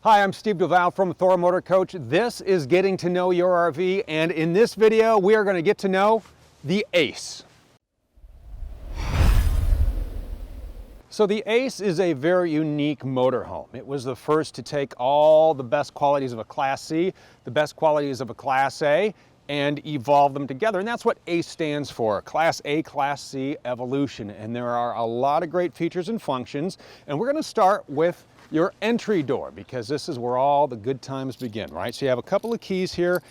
Hi, I'm Steve Duval from Thor Motor Coach. This is Getting to Know Your RV, and in this video we are going to get to know the A.C.E. So the A.C.E. is a very unique motorhome. It was the first to take all the best qualities of a Class C, the best qualities of a Class A, and evolve them together. And that's what A.C.E. stands for, Class A, Class C evolution. And there are a lot of great features and functions. And we're going to start with your entry door, because this is where all the good times begin, right? So you have a couple of keys here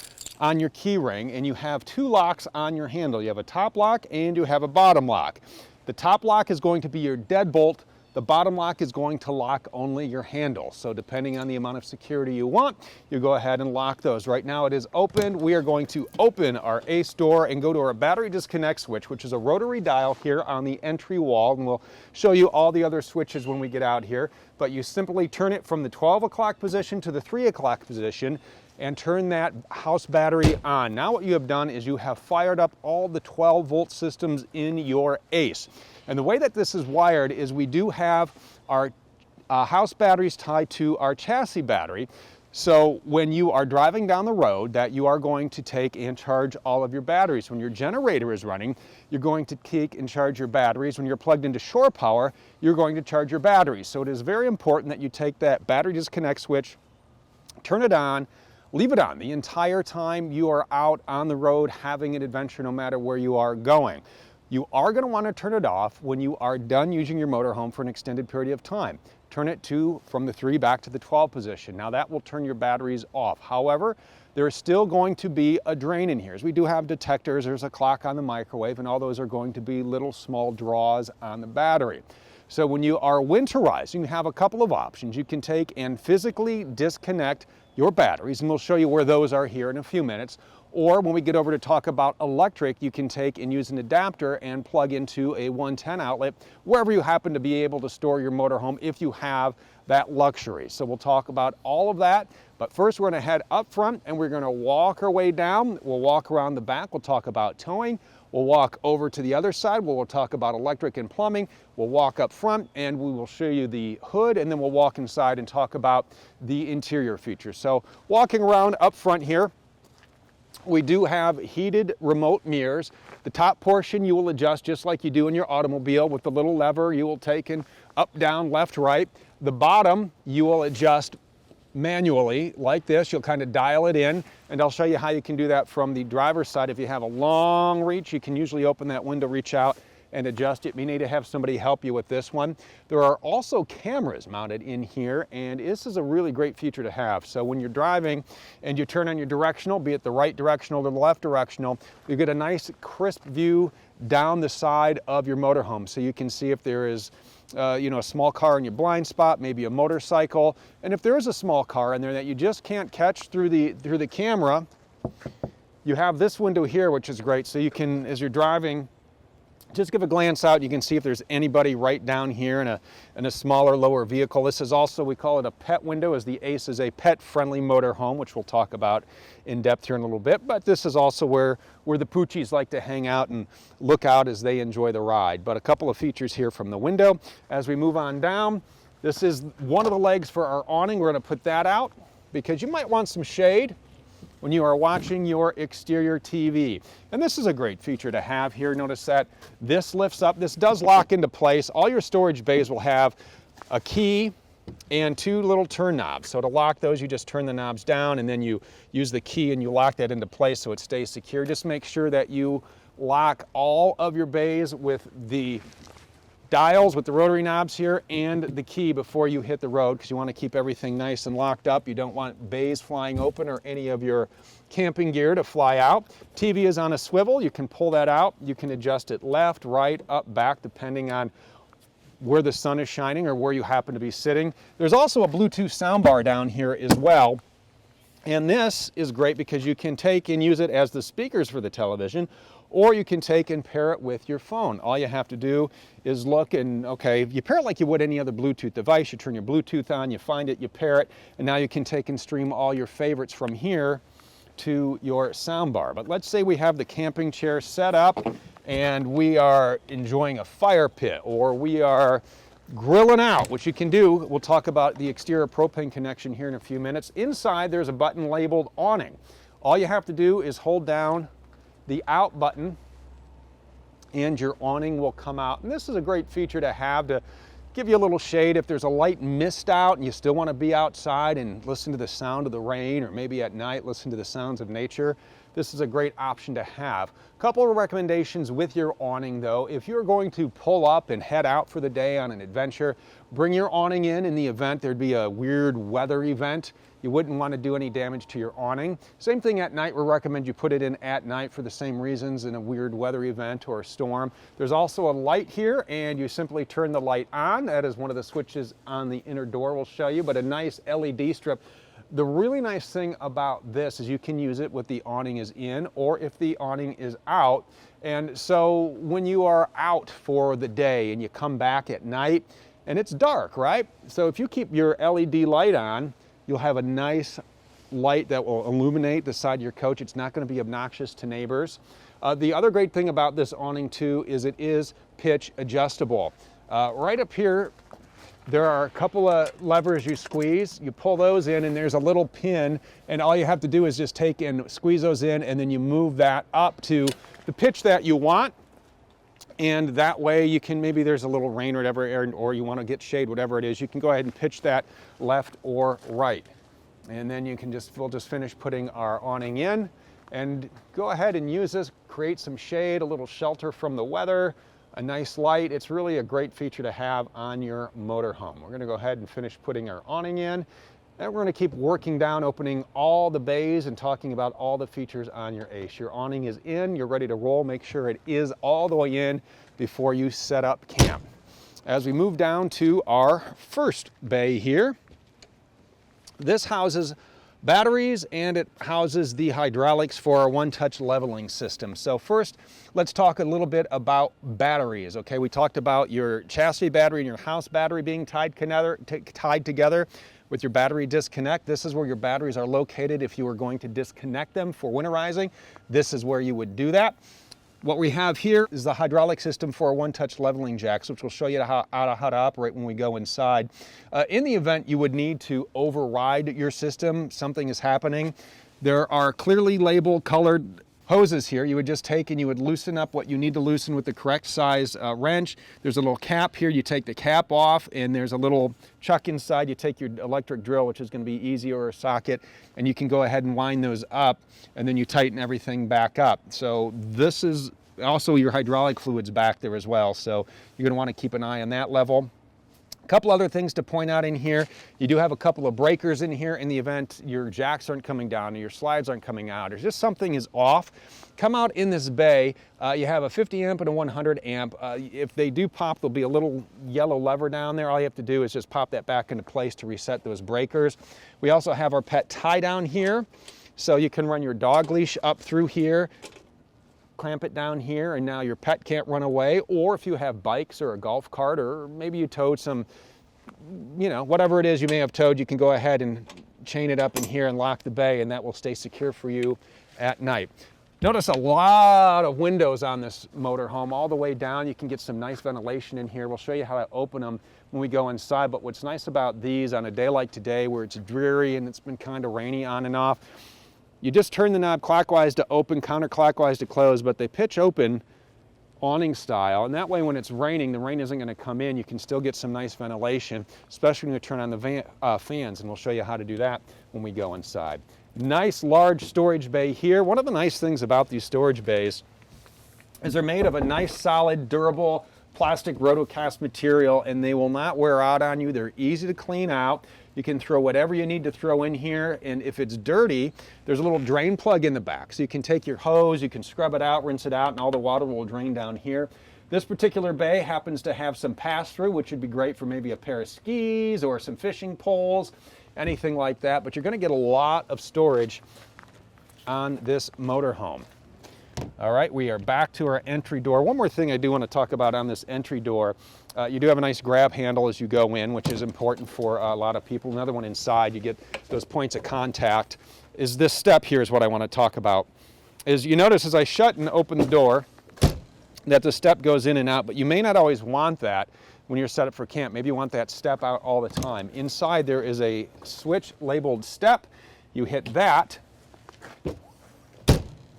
on your key ring, and you have two locks on your handle. You have a top lock and you have a bottom lock. The top lock is going to be your deadbolt. The bottom lock is going to lock only your handle. So depending on the amount of security you want, you go ahead and lock those. Right now it is open. We are going to open our A.C.E. door and go to our battery disconnect switch, which is a rotary dial here on the entry wall. And we'll show you all the other switches when we get out here. But you simply turn it from the 12 o'clock position to the 3 o'clock position and turn that house battery on. Now what you have done is you have fired up all the 12 volt systems in your A.C.E. And the way that this is wired is we do have our house batteries tied to our chassis battery. So when you are driving down the road, that you are going to take and charge all of your batteries. When your generator is running, you're going to take and charge your batteries. When you're plugged into shore power, you're going to charge your batteries. So it is very important that you take that battery disconnect switch, turn it on, leave it on the entire time you are out on the road having an adventure, no matter where you are going. You are going to want to turn it off when you are done using your motorhome for an extended period of time. Turn it from the 3 back to the 12 position. Now that will turn your batteries off. However, there is still going to be a drain in here. As we do have detectors, there's a clock on the microwave, and all those are going to be little small draws on the battery. So when you are winterizing, you have a couple of options. You can take and physically disconnect your batteries, and we'll show you where those are here in a few minutes. Or when we get over to talk about electric, you can take and use an adapter and plug into a 110 outlet wherever you happen to be able to store your motorhome if you have that luxury. So we'll talk about all of that. But first we're going to head up front and we're going to walk our way down. We'll walk around the back. We'll talk about towing. We'll walk over to the other side where we'll talk about electric and plumbing. We'll walk up front and we will show you the hood, and then we'll walk inside and talk about the interior features. So walking around up front here, we do have heated remote mirrors. The top portion you will adjust just like you do in your automobile with the little lever you will take in up, down, left, right. The bottom you will adjust manually like this. You'll kind of dial it in, and I'll show you how you can do that from the driver's side. If you have a long reach, you can usually open that window, reach out, and adjust it. You need to have somebody help you with this one. There are also cameras mounted in here, and this is a really great feature to have. So when you're driving and you turn on your directional, be it the right directional or the left directional, you get a nice crisp view down the side of your motorhome. So you can see if there is a small car in your blind spot, maybe a motorcycle. And if there is a small car in there that you just can't catch through the camera, you have this window here, which is great. So you can, as you're driving, just give a glance out. You can see if there's anybody right down here in a smaller, lower vehicle. This is also, we call it a pet window, as the A.C.E. is a pet-friendly motorhome, which we'll talk about in depth here in a little bit. But this is also where the poochies like to hang out and look out as they enjoy the ride. But a couple of features here from the window. As we move on down, this is one of the legs for our awning. We're going to put that out because you might want some shade when you are watching your exterior TV. And this is a great feature to have here. Notice that this lifts up. This does lock into place. All your storage bays will have a key and 2 little turn knobs. So to lock those, you just turn the knobs down and then you use the key and you lock that into place so it stays secure. Just make sure that you lock all of your bays with the dials, with the rotary knobs here, and the key before you hit the road, because you want to keep everything nice and locked up. You don't want bays flying open or any of your camping gear to fly out. TV is on a swivel. You can pull that out. You can adjust it left, right, up, back, depending on where the sun is shining or where you happen to be sitting. There's also a Bluetooth soundbar down here as well. And this is great because you can take and use it as the speakers for the television, or you can take and pair it with your phone. All you have to do is look and, okay, you pair it like you would any other Bluetooth device. You turn your Bluetooth on, you find it, you pair it, and now you can take and stream all your favorites from here to your soundbar. But let's say we have the camping chair set up and we are enjoying a fire pit, or we are Grilling out, which you can do. We'll talk about the exterior propane connection here in a few minutes. Inside, there's a button labeled Awning. All you have to do is hold down the out button and your awning will come out. And this is a great feature to have to give you a little shade if there's a light mist out and you still want to be outside and listen to the sound of the rain, or maybe at night listen to the sounds of nature. This is a great option to have. A couple of recommendations with your awning though. If you're going to pull up and head out for the day on an adventure, bring your awning in the event there'd be a weird weather event. You wouldn't want to do any damage to your awning. Same thing at night, we recommend you put it in at night for the same reasons in a weird weather event or a storm. There's also a light here and you simply turn the light on. That is one of the switches on the inner door we'll show you, but a nice LED strip. The really nice thing about this is you can use it with the awning is in or if the awning is out. And so when you are out for the day and you come back at night and it's dark, right? So if you keep your LED light on, you'll have a nice light that will illuminate the side of your coach. It's not going to be obnoxious to neighbors. The other great thing about this awning too is it is pitch adjustable. Right up here, there are a couple of levers you squeeze. You pull those in and there's a little pin, and all you have to do is just take and squeeze those in, and then you move that up to the pitch that you want. And that way you can, maybe there's a little rain or whatever, or you want to get shade, whatever it is, you can go ahead and pitch that left or right. And then you can we'll just finish putting our awning in and go ahead and use this, create some shade, a little shelter from the weather, a nice light. It's really a great feature to have on your motorhome. We're going to go ahead and finish putting our awning in. And we're going to keep working down, opening all the bays and talking about all the features on your A.C.E. Your awning is in, you're ready to roll. Make sure it is all the way in before you set up camp. As we move down to our first bay here, this houses batteries and it houses the hydraulics for our one-touch leveling system. So first, let's talk a little bit about batteries. Okay, we talked about your chassis battery and your house battery being tied together with your battery disconnect. This is where your batteries are located. If you were going to disconnect them for winterizing, this is where you would do that. What we have here is the hydraulic system for a one-touch leveling jacks, which we'll show you how to operate when we go inside. In the event you would need to override your system, something is happening, there are clearly labeled colored hoses here. You would just take and you would loosen up what you need to loosen with the correct size wrench. There's a little cap here. You take the cap off and there's a little chuck inside. You take your electric drill, which is going to be easy, or a socket, and you can go ahead and wind those up, and then you tighten everything back up. So this is also your hydraulic fluids back there as well. So you're going to want to keep an eye on that level. A couple other things to point out in here. You do have a couple of breakers in here in the event your jacks aren't coming down or your slides aren't coming out or just something is off. Come out in this bay. You have a 50 amp and a 100 amp. If they do pop, there'll be a little yellow lever down there. All you have to do is just pop that back into place to reset those breakers. We also have our pet tie down here. So you can run your dog leash up through here, clamp it down here, and now your pet can't run away. Or if you have bikes or a golf cart, or maybe you towed some, whatever it is you may have towed, you can go ahead and chain it up in here and lock the bay, and that will stay secure for you at night. Notice a lot of windows on this motorhome all the way down. You can get some nice ventilation in here. We'll show you how to open them when we go inside. But what's nice about these on a day like today where it's dreary and it's been kind of rainy on and off, you just turn the knob clockwise to open, counterclockwise to close, but they pitch open awning style. And that way when it's raining, the rain isn't going to come in. You can still get some nice ventilation, especially when you turn on the fans. And we'll show you how to do that when we go inside. Nice large storage bay here. One of the nice things about these storage bays is they're made of a nice solid durable plastic rotocast material, and they will not wear out on you. They're easy to clean out. You can throw whatever you need to throw in here, and if it's dirty, there's a little drain plug in the back. So you can take your hose, you can scrub it out, rinse it out, and all the water will drain down here. This particular bay happens to have some pass-through, which would be great for maybe a pair of skis or some fishing poles, anything like that, but you're going to get a lot of storage on this motorhome. All right, we are back to our entry door. One more thing I do want to talk about on this entry door. You do have a nice grab handle as you go in, which is important for a lot of people. Another one inside, you get those points of contact. Is this step here is what I want to talk about. Is you notice as I shut and open the door that the step goes in and out, but you may not always want that. when you're set up for camp. Maybe you want that step out all the time. Inside there is a switch labeled step. You hit that,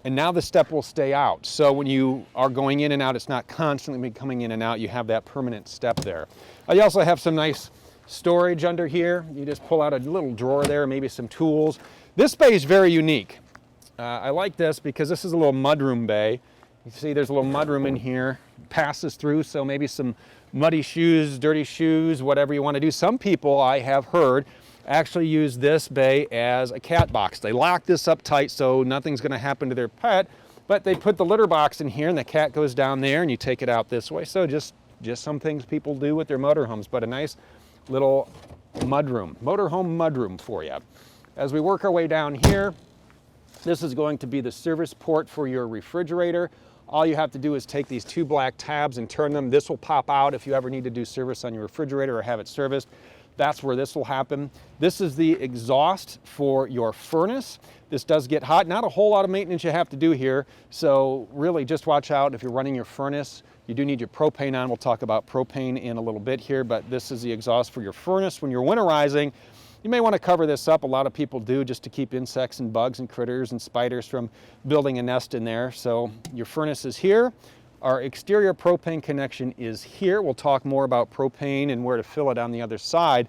and now the step will stay out. So when you are going in and out, it's not constantly coming in and out. You have that permanent step there. You also have some nice storage under here. You just pull out a little drawer there, maybe some tools. This bay is very unique. I like this because this is a little mudroom bay. You see there's a little mudroom in here, passes through, so maybe some muddy shoes, dirty shoes, whatever you want to do. Some people, I have heard, actually use this bay as a cat box. They lock this up tight so nothing's going to happen to their pet, but they put the litter box in here and the cat goes down there and you take it out this way. So just some things people do with their motorhomes, but a nice little mudroom, motorhome mudroom for you. As we work our way down here, this is going to be the service port for your refrigerator. All you have to do is take these two black tabs and turn them. This will pop out if you ever need to do service on your refrigerator or have it serviced. That's where this will happen. This is the exhaust for your furnace. This does get hot. Not a whole lot of maintenance you have to do here. So really just watch out if you're running your furnace. You do need your propane on. We'll talk about propane in a little bit here, but this is the exhaust for your furnace. When you're winterizing, you may want to cover this up. A lot of people do just to keep insects and bugs and critters and spiders from building a nest in there. So your furnace is here. Our exterior propane connection is here. We'll talk more about propane and where to fill it on the other side.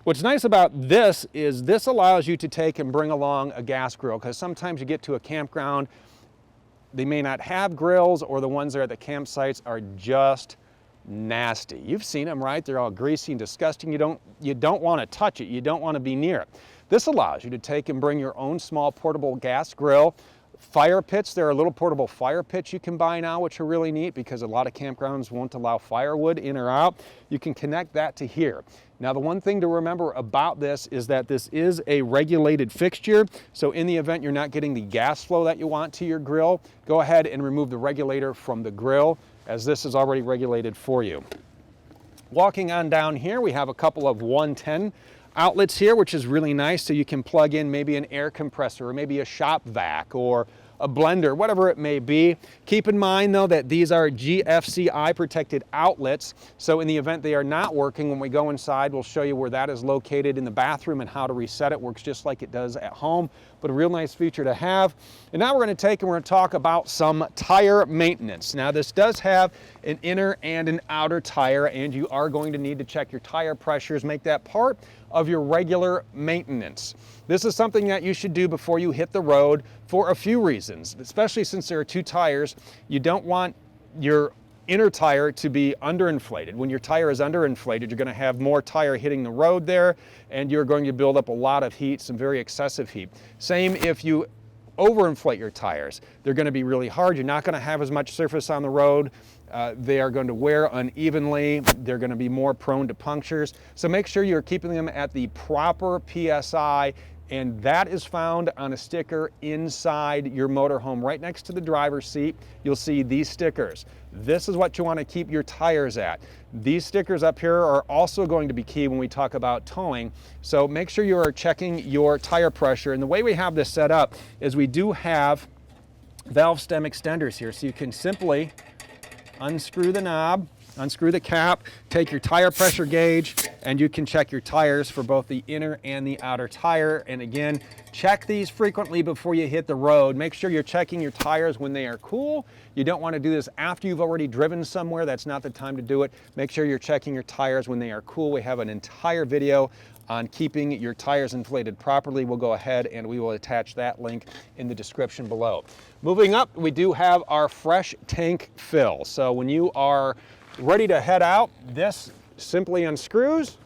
What's nice about this is this allows you to take and bring along a gas grill, because sometimes you get to a campground, they may not have grills, or the ones that are at the campsites are just nasty. You've seen them, right? They're all greasy and disgusting. You don't want to touch it. You don't want to be near it. This allows you to take and bring your own small portable gas grill. Fire pits, there are little portable fire pits you can buy now, which are really neat because a lot of campgrounds won't allow firewood in or out. You can connect that to here. Now, the one thing to remember about this is that this is a regulated fixture. So in the event you're not getting the gas flow that you want to your grill, go ahead and remove the regulator from the grill, as this is already regulated for you. Walking on down here, we have a couple of 110 outlets here, which is really nice. So you can plug in maybe an air compressor or maybe a shop vac or a blender, whatever it may be. Keep in mind though that these are GFCI protected outlets. So in the event they are not working, when we go inside, we'll show you where that is located in the bathroom and how to reset it. Works just like it does at home, but a real nice feature to have. And now we're going to take and we're going to talk about some tire maintenance. Now this does have an inner and an outer tire, and you are going to need to check your tire pressures, make that part of your regular maintenance. This is something that you should do before you hit the road for a few reasons, especially since there are two tires. You don't want your inner tire to be underinflated. When your tire is underinflated, you're going to have more tire hitting the road there, and you're going to build up a lot of heat, some very excessive heat. Same if you overinflate your tires. They're going to be really hard. You're not going to have as much surface on the road. They are going to wear unevenly. They're going to be more prone to punctures. So make sure you're keeping them at the proper PSI, and that is found on a sticker inside your motorhome. Right next to the driver's seat, you'll see these stickers. This is what you want to keep your tires at. These stickers up here are also going to be key when we talk about towing. So make sure you are checking your tire pressure. And the way we have this set up is we do have valve stem extenders here. So you can simply unscrew the knob, unscrew the cap, take your tire pressure gauge, and you can check your tires for both the inner and the outer tire. And again, check these frequently before you hit the road. Make sure you're checking your tires when they are cool. You don't want to do this after you've already driven somewhere. That's not the time to do it. Make sure you're checking your tires when they are cool. We have an entire video on keeping your tires inflated properly. We'll go ahead and we will attach that link in the description below. Moving up, we do have our fresh tank fill. So when you are ready to head out, this simply unscrews,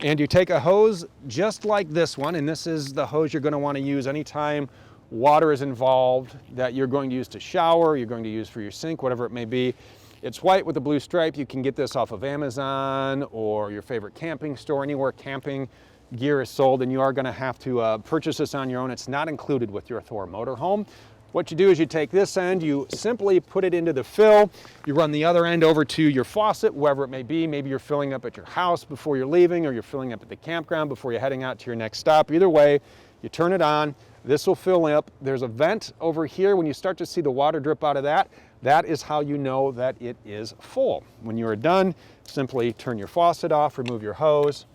and you take a hose just like this one, and this is the hose you're going to want to use anytime water is involved, that you're going to use to shower, you're going to use for your sink, whatever it may be. It's white with a blue stripe. You can get this off of Amazon or your favorite camping store, anywhere camping gear is sold, and you are going to have to purchase this on your own. It's not included with your Thor motorhome. What you do is you take this end, you simply put it into the fill, you run the other end over to your faucet, wherever it may be. Maybe you're filling up at your house before you're leaving, or you're filling up at the campground before you're heading out to your next stop. Either way, you turn it on, This will fill up. There's a vent over here. When you start to see the water drip out of that, that is how you know that it is full. When you are done, simply turn your faucet off, remove your hose,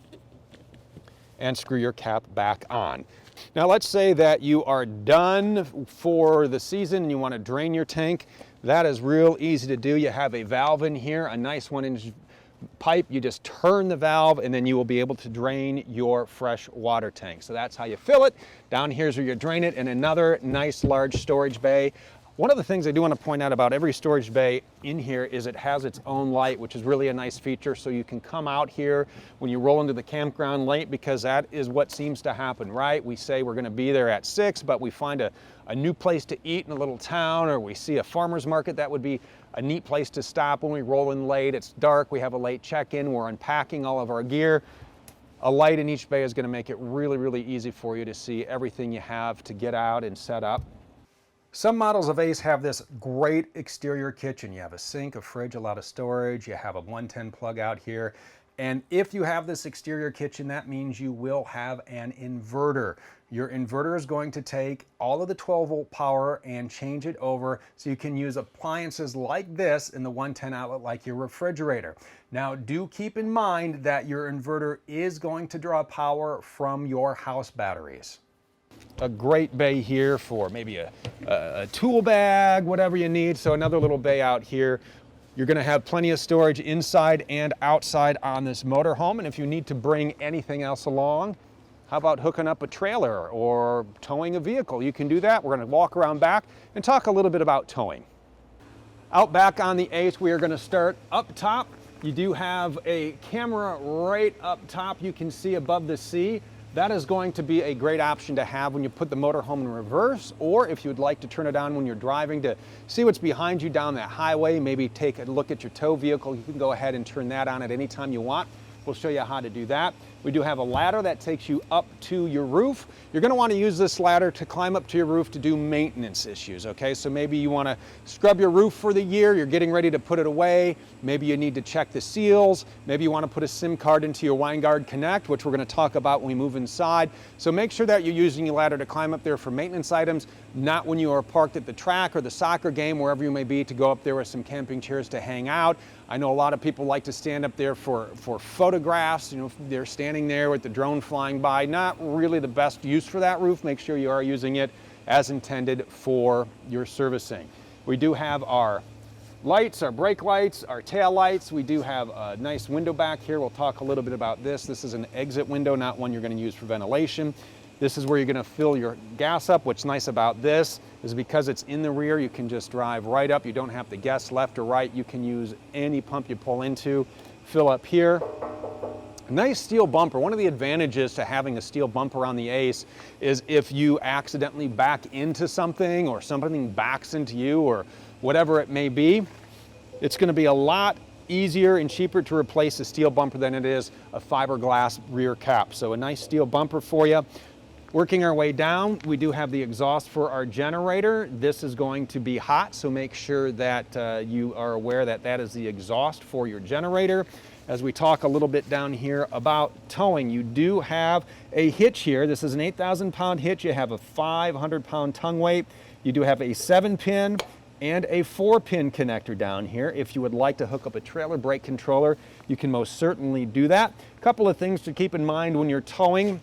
and screw your cap back on. Now let's say that you are done for the season and you want to drain your tank. That is real easy to do. You have a valve in here, a nice 1-inch pipe. You just turn the valve and then you will be able to drain your fresh water tank. So that's how you fill it. Down here is where you drain it, and another nice large storage bay. One of the things I do want to point out about every storage bay in here is it has its own light, which is really a nice feature. So you can come out here when you roll into the campground late, because that is what seems to happen, right? We say we're going to be there at 6, but we find a new place to eat in a little town, or we see a farmer's market. That would be a neat place to stop when we roll in late. It's dark, we have a late check-in, we're unpacking all of our gear. A light in each bay is going to make it really, really easy for you to see everything you have to get out and set up. Some models of ACE have this great exterior kitchen. You have a sink, a fridge, a lot of storage. You have a 110 plug out here. And if you have this exterior kitchen, that means you will have an inverter. Your inverter is going to take all of the 12-volt power and change it over so you can use appliances like this in the 110 outlet, like your refrigerator. Now, do keep in mind that your inverter is going to draw power from your house batteries. A great bay here for maybe a tool bag, whatever you need. So another little bay out here. You're going to have plenty of storage inside and outside on this motorhome. And if you need to bring anything else along, how about hooking up a trailer or towing a vehicle? You can do that. We're going to walk around back and talk a little bit about towing. Out back on the ACE, we are going to start up top. You do have a camera right up top you can see above the sea. That is going to be a great option to have when you put the motorhome in reverse, or if you would like to turn it on when you're driving to see what's behind you down that highway, maybe take a look at your tow vehicle. You can go ahead and turn that on at any time you want. We'll show you how to do that. We do have a ladder that takes you up to your roof. You're going to want to use this ladder to climb up to your roof to do maintenance issues, okay? So maybe you want to scrub your roof for the year, you're getting ready to put it away, maybe you need to check the seals, maybe you want to put a SIM card into your Winegard Connect, which we're going to talk about when we move inside. So make sure that you're using your ladder to climb up there for maintenance items, not when you are parked at the track or the soccer game, wherever you may be, to go up there with some camping chairs to hang out. I know a lot of people like to stand up there for photographs. You know, they're standing there with the drone flying by. Not really the best use for that roof. Make sure you are using it as intended for your servicing. We do have our lights, our brake lights, our tail lights. We do have a nice window back here. We'll talk a little bit about this. This is an exit window, not one you're going to use for ventilation. This is where you're going to fill your gas up. What's nice about this is because it's in the rear, you can just drive right up. You don't have to guess left or right. You can use any pump you pull into, fill up here. A nice steel bumper. One of the advantages to having a steel bumper on the ACE is if you accidentally back into something or something backs into you or whatever it may be, it's going to be a lot easier and cheaper to replace a steel bumper than it is a fiberglass rear cap. So a nice steel bumper for you. Working our way down, we do have the exhaust for our generator. This is going to be hot, so make sure that you are aware that that is the exhaust for your generator. As we talk a little bit down here about towing, you do have a hitch here. This is an 8,000-pound hitch. You have a 500-pound tongue weight. You do have a 7-pin and a 4-pin connector down here. If you would like to hook up a trailer brake controller, you can most certainly do that. A couple of things to keep in mind when you're towing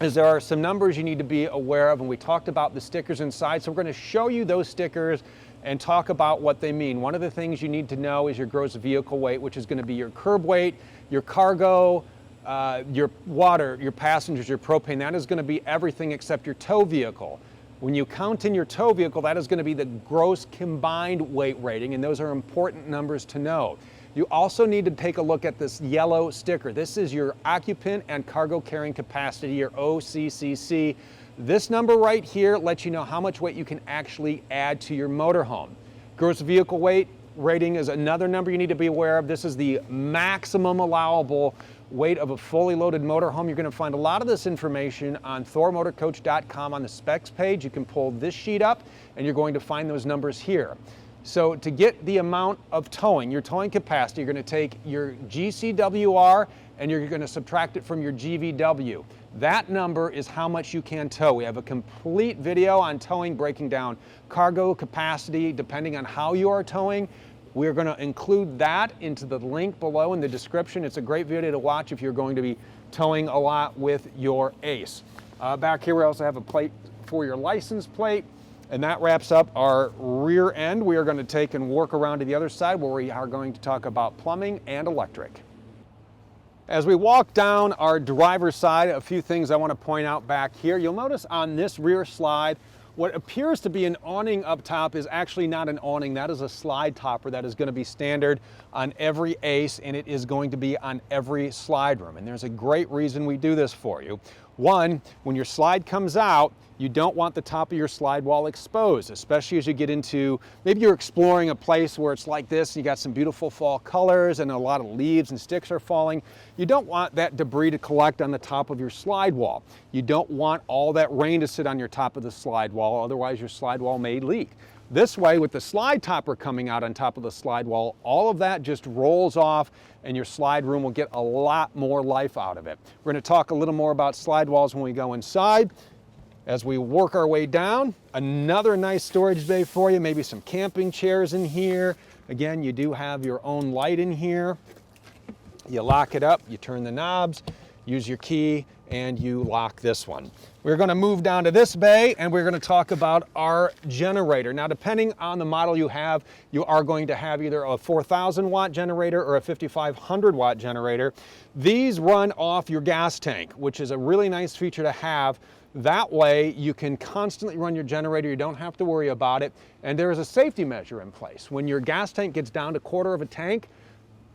is there are some numbers you need to be aware of, and we talked about the stickers inside, so we're going to show you those stickers and talk about what they mean. One of the things you need to know is your gross vehicle weight, which is going to be your curb weight, your cargo, your water, your passengers, your propane. That is going to be everything except your tow vehicle. When you count in your tow vehicle, that is going to be the gross combined weight rating, and those are important numbers to know. You also need to take a look at this yellow sticker. This is your occupant and cargo carrying capacity, your OCCC. This number right here lets you know how much weight you can actually add to your motorhome. Gross vehicle weight rating is another number you need to be aware of. This is the maximum allowable weight of a fully loaded motorhome. You're going to find a lot of this information on thormotorcoach.com on the specs page. You can pull this sheet up and you're going to find those numbers here. So to get the amount of towing, your towing capacity, you're going to take your GCWR and you're going to subtract it from your GVW. That number is how much you can tow. We have a complete video on towing, breaking down cargo capacity depending on how you are towing. We're going to include that into the link below in the description. It's a great video to watch if you're going to be towing a lot with your ACE. Back here we also have a plate for your license plate, and that wraps up our rear end. We are going to take and work around to the other side where we are going to talk about plumbing and electric. As we walk down our driver's side, a few things I want to point out back here. You'll notice on this rear slide, what appears to be an awning up top is actually not an awning. That is a slide topper that is going to be standard on every ACE, and it is going to be on every slide room. And there's a great reason we do this for you. One, when your slide comes out, you don't want the top of your slide wall exposed, especially as you get into, maybe you're exploring a place where it's like this, and you got some beautiful fall colors and a lot of leaves and sticks are falling. You don't want that debris to collect on the top of your slide wall. You don't want all that rain to sit on your top of the slide wall, otherwise your slide wall may leak. This way, with the slide topper coming out on top of the slide wall, all of that just rolls off and your slide room will get a lot more life out of it. We're going to talk a little more about slide walls when we go inside. As we work our way down, another nice storage bay for you, maybe some camping chairs in here. Again, you do have your own light in here. You lock it up, you turn the knobs, use your key, and you lock this one. We're going to move down to this bay and we're going to talk about our generator. Now, depending on the model you have, you are going to have either a 4,000 watt generator or a 5,500 watt generator. These run off your gas tank, which is a really nice feature to have. That way you can constantly run your generator, you don't have to worry about it, and there is a safety measure in place. When your gas tank gets down to quarter of a tank,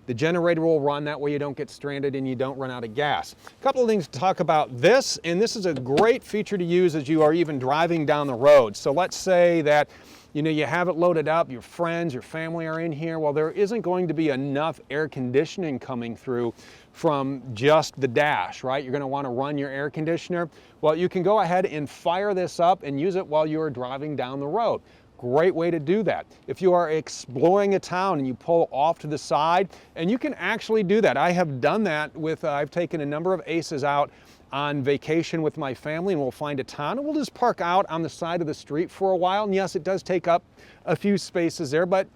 the generator will run, that way you don't get stranded and you don't run out of gas. A couple of things to talk about this, and this is a great feature to use as you are even driving down the road. So let's say that you have it loaded up, your friends, your family are in here. Well, there isn't going to be enough air conditioning coming through from just the dash, right? You're going to want to run your air conditioner. Well, you can go ahead and fire this up and use it while you're driving down the road. Great way to do that. If you are exploring a town and you pull off to the side, and you can actually do that. I have done that with, I've taken a number of ACEs out on vacation with my family, and we'll find a town and we'll just park out on the side of the street for a while. And yes, it does take up a few spaces there, but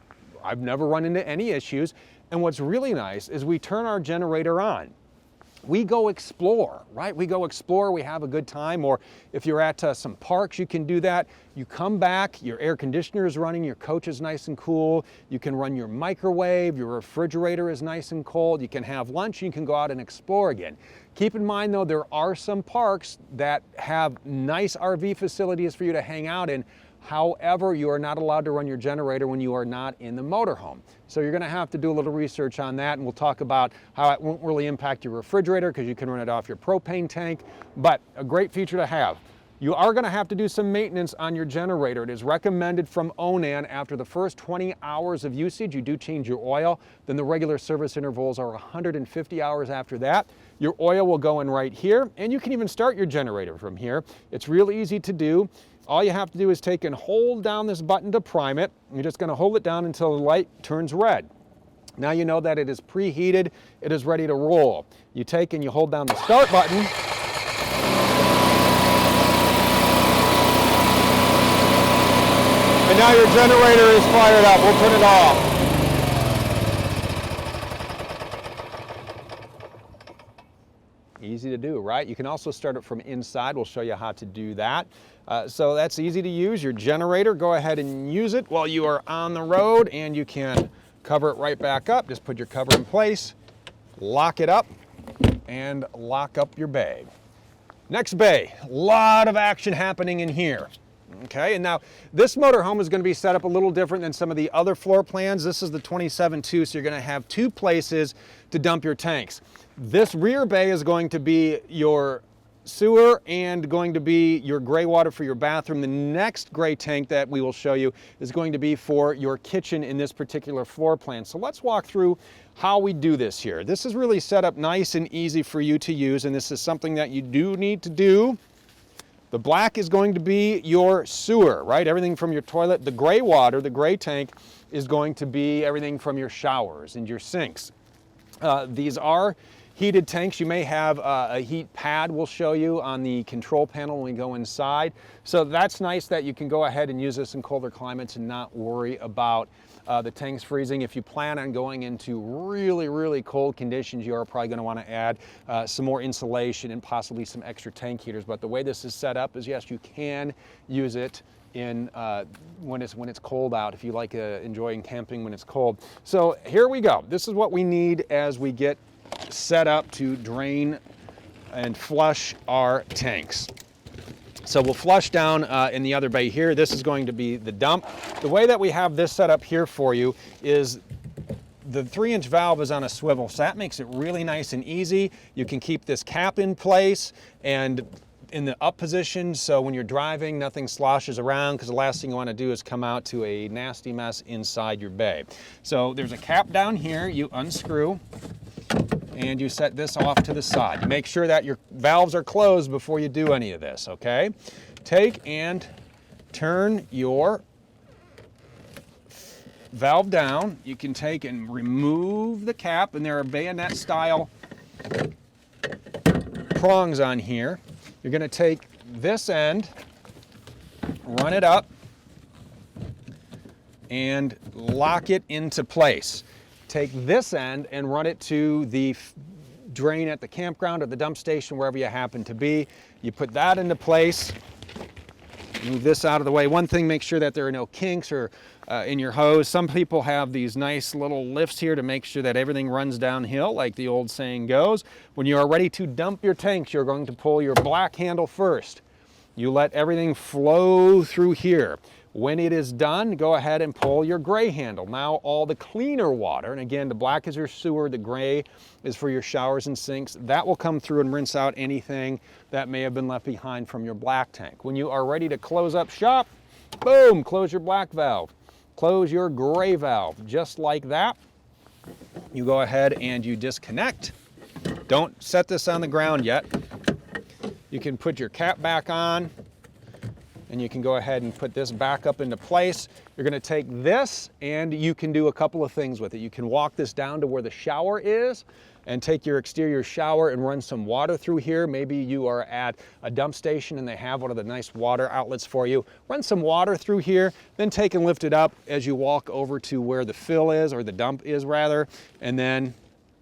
I've never run into any issues. And what's really nice is we turn our generator on. We go explore, right? We go explore, we have a good time, or if you're at some parks, you can do that. You come back, your air conditioner is running, your coach is nice and cool, you can run your microwave, your refrigerator is nice and cold, you can have lunch, you can go out and explore again. Keep in mind though, there are some parks that have nice RV facilities for you to hang out in. However, you are not allowed to run your generator when you are not in the motorhome. So you're going to have to do a little research on that, and we'll talk about how it won't really impact your refrigerator because you can run it off your propane tank, but a great feature to have. You are going to have to do some maintenance on your generator. It is recommended from Onan after the first 20 hours of usage, you do change your oil. Then the regular service intervals are 150 hours after that. Your oil will go in right here, and you can even start your generator from here. It's real easy to do. All you have to do is take and hold down this button to prime it. You're just going to hold it down until the light turns red. Now you know that it is preheated, it is ready to roll. You take and you hold down the start button. And now your generator is fired up. We'll turn it off. Easy to do, right? You can also start it from inside. We'll show you how to do that. So that's easy to use. Your generator, go ahead and use it while you are on the road, and you can cover it right back up. Just put your cover in place, lock it up, and lock up your bay. Next bay, a lot of action happening in here. Okay, and now this motorhome is going to be set up a little different than some of the other floor plans. This is the 27-2, so you're going to have two places to dump your tanks. This rear bay is going to be your sewer and going to be your gray water for your bathroom. The next gray tank that we will show you is going to be for your kitchen in this particular floor plan. So let's walk through how we do this here. This is really set up nice and easy for you to use, and this is something that you do need to do. The black is going to be your sewer, right? Everything from your toilet. The gray water, the gray tank, is going to be everything from your showers and your sinks. These are heated tanks. You may have a heat pad we'll show you on the control panel when we go inside. So that's nice that you can go ahead and use this in colder climates and not worry about the tanks freezing. If you plan on going into really, really cold conditions, you are probably going to want to add some more insulation and possibly some extra tank heaters. But the way this is set up is, yes, you can use it in when it's cold out, if you like enjoying camping when it's cold. So here we go. This is what we need as we get set up to drain and flush our tanks. So we'll flush down in the other bay here. This is going to be the dump. The way that we have this set up here for you is the 3-inch valve is on a swivel, so that makes it really nice and easy. You can keep this cap in place and in the up position, so when you're driving, nothing sloshes around, because the last thing you want to do is come out to a nasty mess inside your bay. So there's a cap down here. You unscrew and you set this off to the side. You make sure that your valves are closed before you do any of this, okay? Take and turn your valve down. You can take and remove the cap, and there are bayonet style prongs on here. You're going to take this end, run it up, and lock it into place. Take this end and run it to the drain at the campground or the dump station, wherever you happen to be. You put that into place, move this out of the way. One thing, make sure that there are no kinks or in your hose. Some people have these nice little lifts here to make sure that everything runs downhill, like the old saying goes. When you are ready to dump your tanks, you're going to pull your black handle first. You let everything flow through here. When it is done, go ahead and pull your gray handle. Now all the cleaner water, and again, the black is your sewer, the gray is for your showers and sinks, that will come through and rinse out anything that may have been left behind from your black tank. When you are ready to close up shop, boom, close your black valve. Close your gray valve, just like that. You go ahead and you disconnect. Don't set this on the ground yet. You can put your cap back on, and you can go ahead and put this back up into place. You're going to take this and you can do a couple of things with it. You can walk this down to where the shower is and take your exterior shower and run some water through here. Maybe you are at a dump station and they have one of the nice water outlets for you. Run some water through here, then take and lift it up as you walk over to where the fill is, or the dump is rather, and then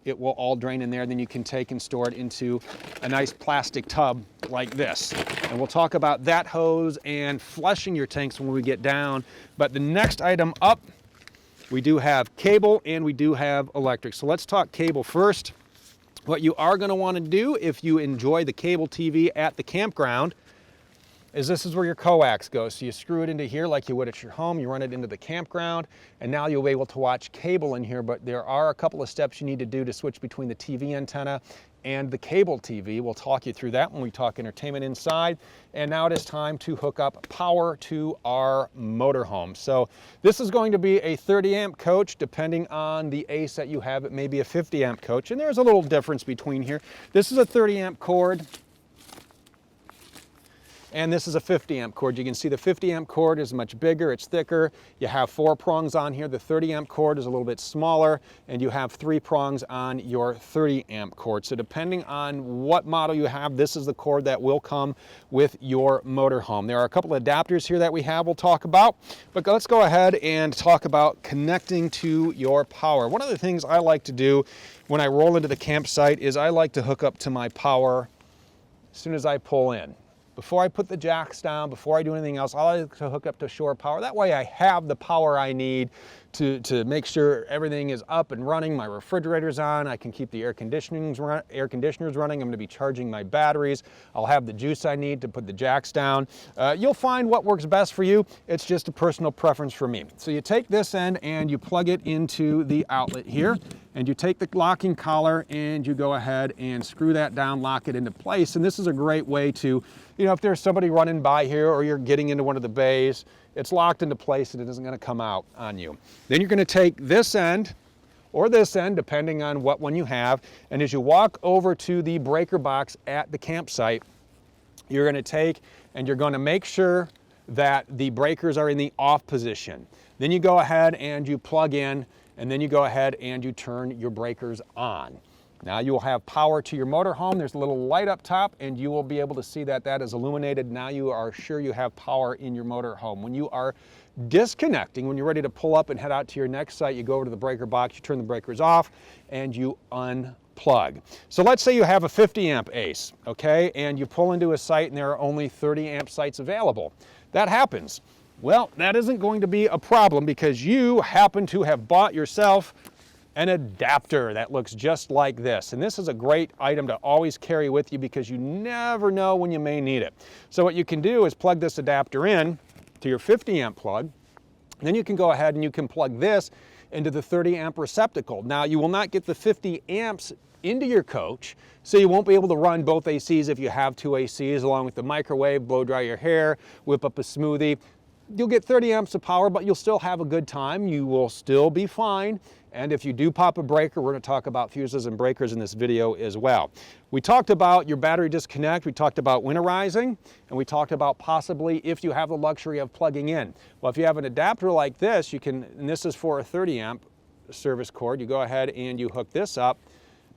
it will all drain in there. Then you can take and store it into a nice plastic tub like this. And we'll talk about that hose and flushing your tanks when we get down. But the next item up, we do have cable and we do have electric. So let's talk cable first. What you are going to want to do if you enjoy the cable TV at the campground is this is where your coax goes. So you screw it into here like you would at your home, you run it into the campground, and now you'll be able to watch cable in here, but there are a couple of steps you need to do to switch between the TV antenna and the cable TV. We'll talk you through that when we talk entertainment inside. And now it is time to hook up power to our motorhome. So this is going to be a 30 amp coach. Depending on the ACE that you have, it may be a 50 amp coach, and there's a little difference between here. This is a 30 amp cord, and this is a 50 amp cord. You can see the 50 amp cord is much bigger, it's thicker. You have 4 prongs on here. The 30 amp cord is a little bit smaller, and you have 3 prongs on your 30 amp cord. So depending on what model you have, this is the cord that will come with your motorhome. There are a couple of adapters here that we have we'll talk about, but let's go ahead and talk about connecting to your power. One of the things I like to do when I roll into the campsite is I like to hook up to my power as soon as I pull in. Before I put the jacks down, before I do anything else, I like to hook up to shore power. That way I have the power I need to make sure everything is up and running. My refrigerator's on. I can keep the air conditioners running. I'm going to be charging my batteries. I'll have the juice I need to put the jacks down. You'll find what works best for you. It's just a personal preference for me. So you take this end and you plug it into the outlet here, and you take the locking collar and you go ahead and screw that down, lock it into place. And this is a great way to, if there's somebody running by here or you're getting into one of the bays, it's locked into place and it isn't going to come out on you. Then you're going to take this end or this end, depending on what one you have, and as you walk over to the breaker box at the campsite, you're going to take and you're going to make sure that the breakers are in the off position. Then you go ahead and you plug in, and then you go ahead and you turn your breakers on. Now you will have power to your motorhome. There's a little light up top and you will be able to see that that is illuminated. Now you are sure you have power in your motorhome. When you are disconnecting, when you're ready to pull up and head out to your next site, you go over to the breaker box, you turn the breakers off and you unplug. So let's say you have a 50 amp ACE, okay, and you pull into a site and there are only 30 amp sites available. That happens. Well, that isn't going to be a problem because you happen to have bought yourself an adapter that looks just like this. And this is a great item to always carry with you because you never know when you may need it. So what you can do is plug this adapter in to your 50 amp plug. Then you can go ahead and you can plug this into the 30 amp receptacle. Now you will not get the 50 amps into your coach, so you won't be able to run both ACs if you have two ACs, along with the microwave, blow dry your hair, whip up a smoothie. You'll get 30 amps of power, but you'll still have a good time. You will still be fine. And if you do pop a breaker, we're going to talk about fuses and breakers in this video as well. We talked about your battery disconnect, we talked about winterizing, and we talked about possibly if you have the luxury of plugging in. Well, if you have an adapter like this, you can, and this is for a 30 amp service cord, you go ahead and you hook this up.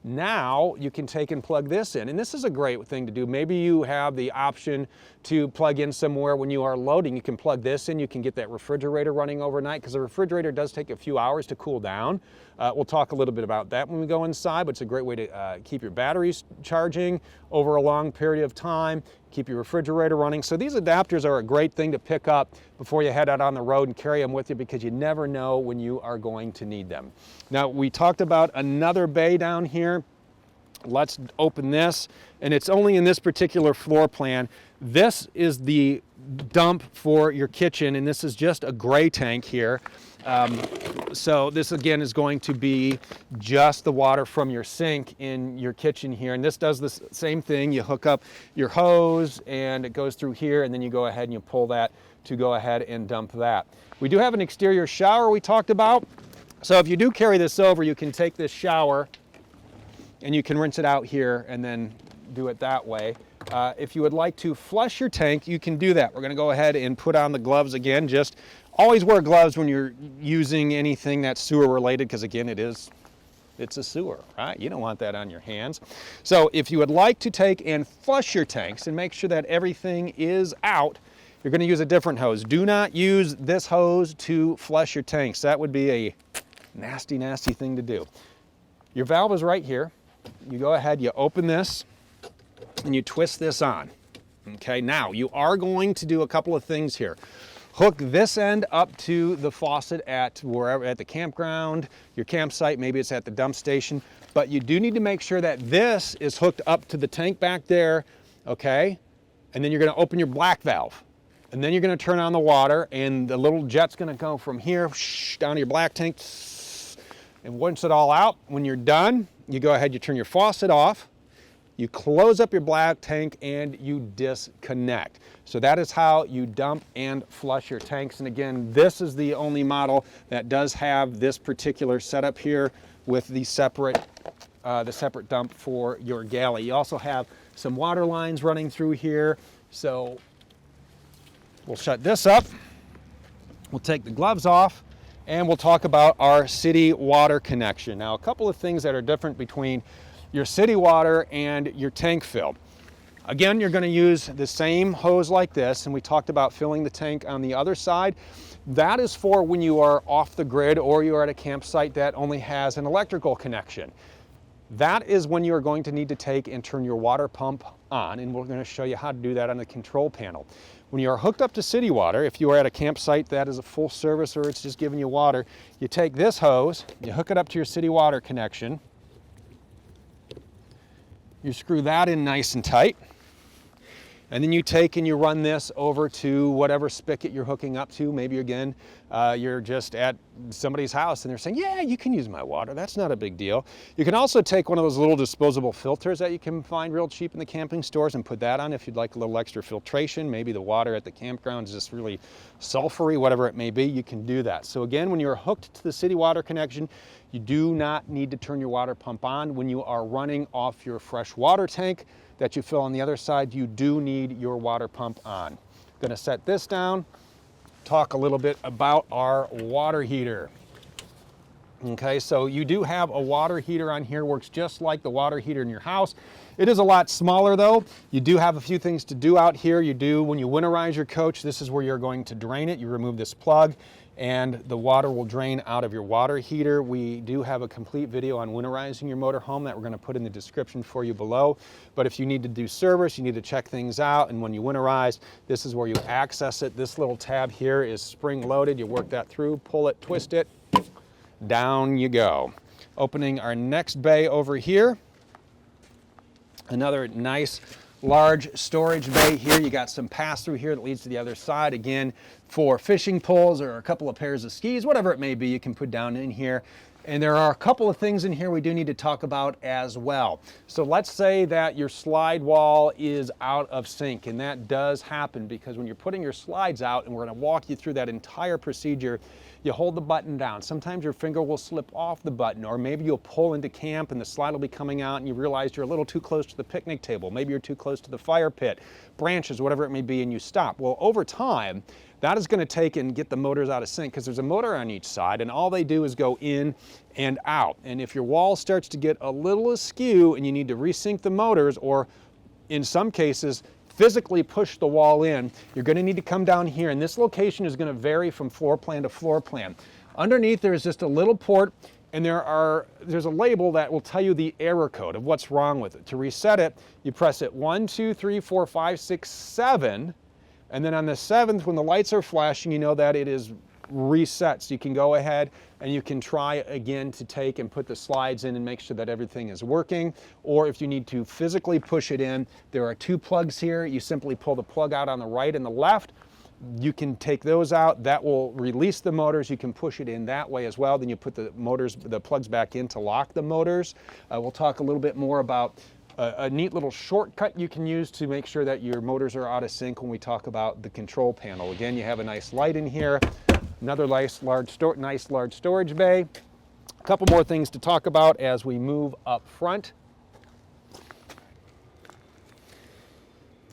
Now you can take and plug this in, and this is a great thing to do. Maybe you have the option to plug in somewhere when you are loading. You can plug this in, you can get that refrigerator running overnight because the refrigerator does take a few hours to cool down. We'll talk a little bit about that when we go inside, but it's a great way to keep your batteries charging over a long period of time, keep your refrigerator running. So these adapters are a great thing to pick up before you head out on the road and carry them with you because you never know when you are going to need them. Now we talked about another bay down here. Let's open this, and it's only in this particular floor plan. This is the dump for your kitchen, and this is just a gray tank here. So this again is going to be just the water from your sink in your kitchen here, and this does the same thing. You hook up your hose and it goes through here, and then you go ahead and you pull that to go ahead and dump that. We do have an exterior shower we talked about. So if you do carry this over, you can take this shower and you can rinse it out here and then do it that way. If you would like to flush your tank, you can do that. We're going to go ahead and put on the gloves again. Just always wear gloves when you're using anything that's sewer related because again it's a sewer, right? You don't want that on your hands. So if you would like to take and flush your tanks and make sure that everything is out, you're going to use a different hose. Do not use this hose to flush your tanks. That would be a nasty, nasty thing to do. Your valve is right here. You go ahead, you open this, and you twist this on. Okay, now you are going to do a couple of things here. Hook this end up to the faucet at wherever, at the campground, your campsite, maybe it's at the dump station, but you do need to make sure that this is hooked up to the tank back there, okay? And then you're gonna open your black valve. And then you're gonna turn on the water and the little jet's gonna go from here down to your black tank. And once it's all out, when you're done, you go ahead, you turn your faucet off, you close up your black tank and you disconnect. So that is how you dump and flush your tanks. And again, this is the only model that does have this particular setup here with the separate dump for your galley. You also have some water lines running through here. So we'll shut this up. We'll take the gloves off and we'll talk about our city water connection. Now, a couple of things that are different between your city water and your tank fill. Again, you're going to use the same hose like this, and we talked about filling the tank on the other side. That is for when you are off the grid or you are at a campsite that only has an electrical connection. That is when you're going to need to take and turn your water pump on, and we're going to show you how to do that on the control panel. When you are hooked up to city water, if you are at a campsite that is a full service or it's just giving you water, you take this hose, you hook it up to your city water connection, you screw that in nice and tight, and then you take and you run this over to whatever spigot you're hooking up to. Maybe again, you're just at somebody's house and they're saying, yeah, you can use my water. That's not a big deal. You can also take one of those little disposable filters that you can find real cheap in the camping stores and put that on if you'd like a little extra filtration. Maybe the water at the campground is just really sulfury, whatever it may be, you can do that. So again, when you're hooked to the city water connection, you do not need to turn your water pump on. When you are running off your fresh water tank that you fill on the other side, you do need your water pump on. Gonna set this down, talk a little bit about our water heater. Okay, so you do have a water heater on here, works just like the water heater in your house. It is a lot smaller though. You do have a few things to do out here. You do, when you winterize your coach, this is where you're going to drain it. You remove this plug and the water will drain out of your water heater. We do have a complete video on winterizing your motorhome that we're going to put in the description for you below. But if you need to do service, you need to check things out, and when you winterize, this is where you access it. This little tab here is spring loaded. You work that through, pull it, twist it, down you go. Opening our next bay over here. Another nice large storage bay here. You got some pass through here that leads to the other side. Again, for fishing poles or a couple of pairs of skis, whatever it may be, you can put down in here. And there are a couple of things in here we do need to talk about as well. So let's say that your slide wall is out of sync, and that does happen because when you're putting your slides out, and we're going to walk you through that entire procedure, you hold the button down. Sometimes your finger will slip off the button, or maybe you'll pull into camp and the slide will be coming out and you realize you're a little too close to the picnic table. Maybe you're too close to the fire pit, branches, whatever it may be, and you stop. Well, over time, that is going to take and get the motors out of sync because there's a motor on each side and all they do is go in and out. And if your wall starts to get a little askew and you need to resync the motors, or in some cases, physically push the wall in, you're going to need to come down here, and this location is going to vary from floor plan to floor plan. Underneath there's just a little port, and there's a label that will tell you the error code of what's wrong with it. To reset it, you press it 1, 2, 3, 4, 5, 6, 7, and then on the 7th, when the lights are flashing, you know that it is reset. So you can go ahead and you can try again to take and put the slides in and make sure that everything is working. Or if you need to physically push it in, there are 2 plugs here. You simply pull the plug out on the right and the left. You can take those out. That will release the motors. You can push it in that way as well. Then you put the plugs back in to lock the motors. We'll talk a little bit more about a neat little shortcut you can use to make sure that your motors are out of sync when we talk about the control panel. Again, you have a nice light in here, another nice large storage bay. A couple more things to talk about as we move up front.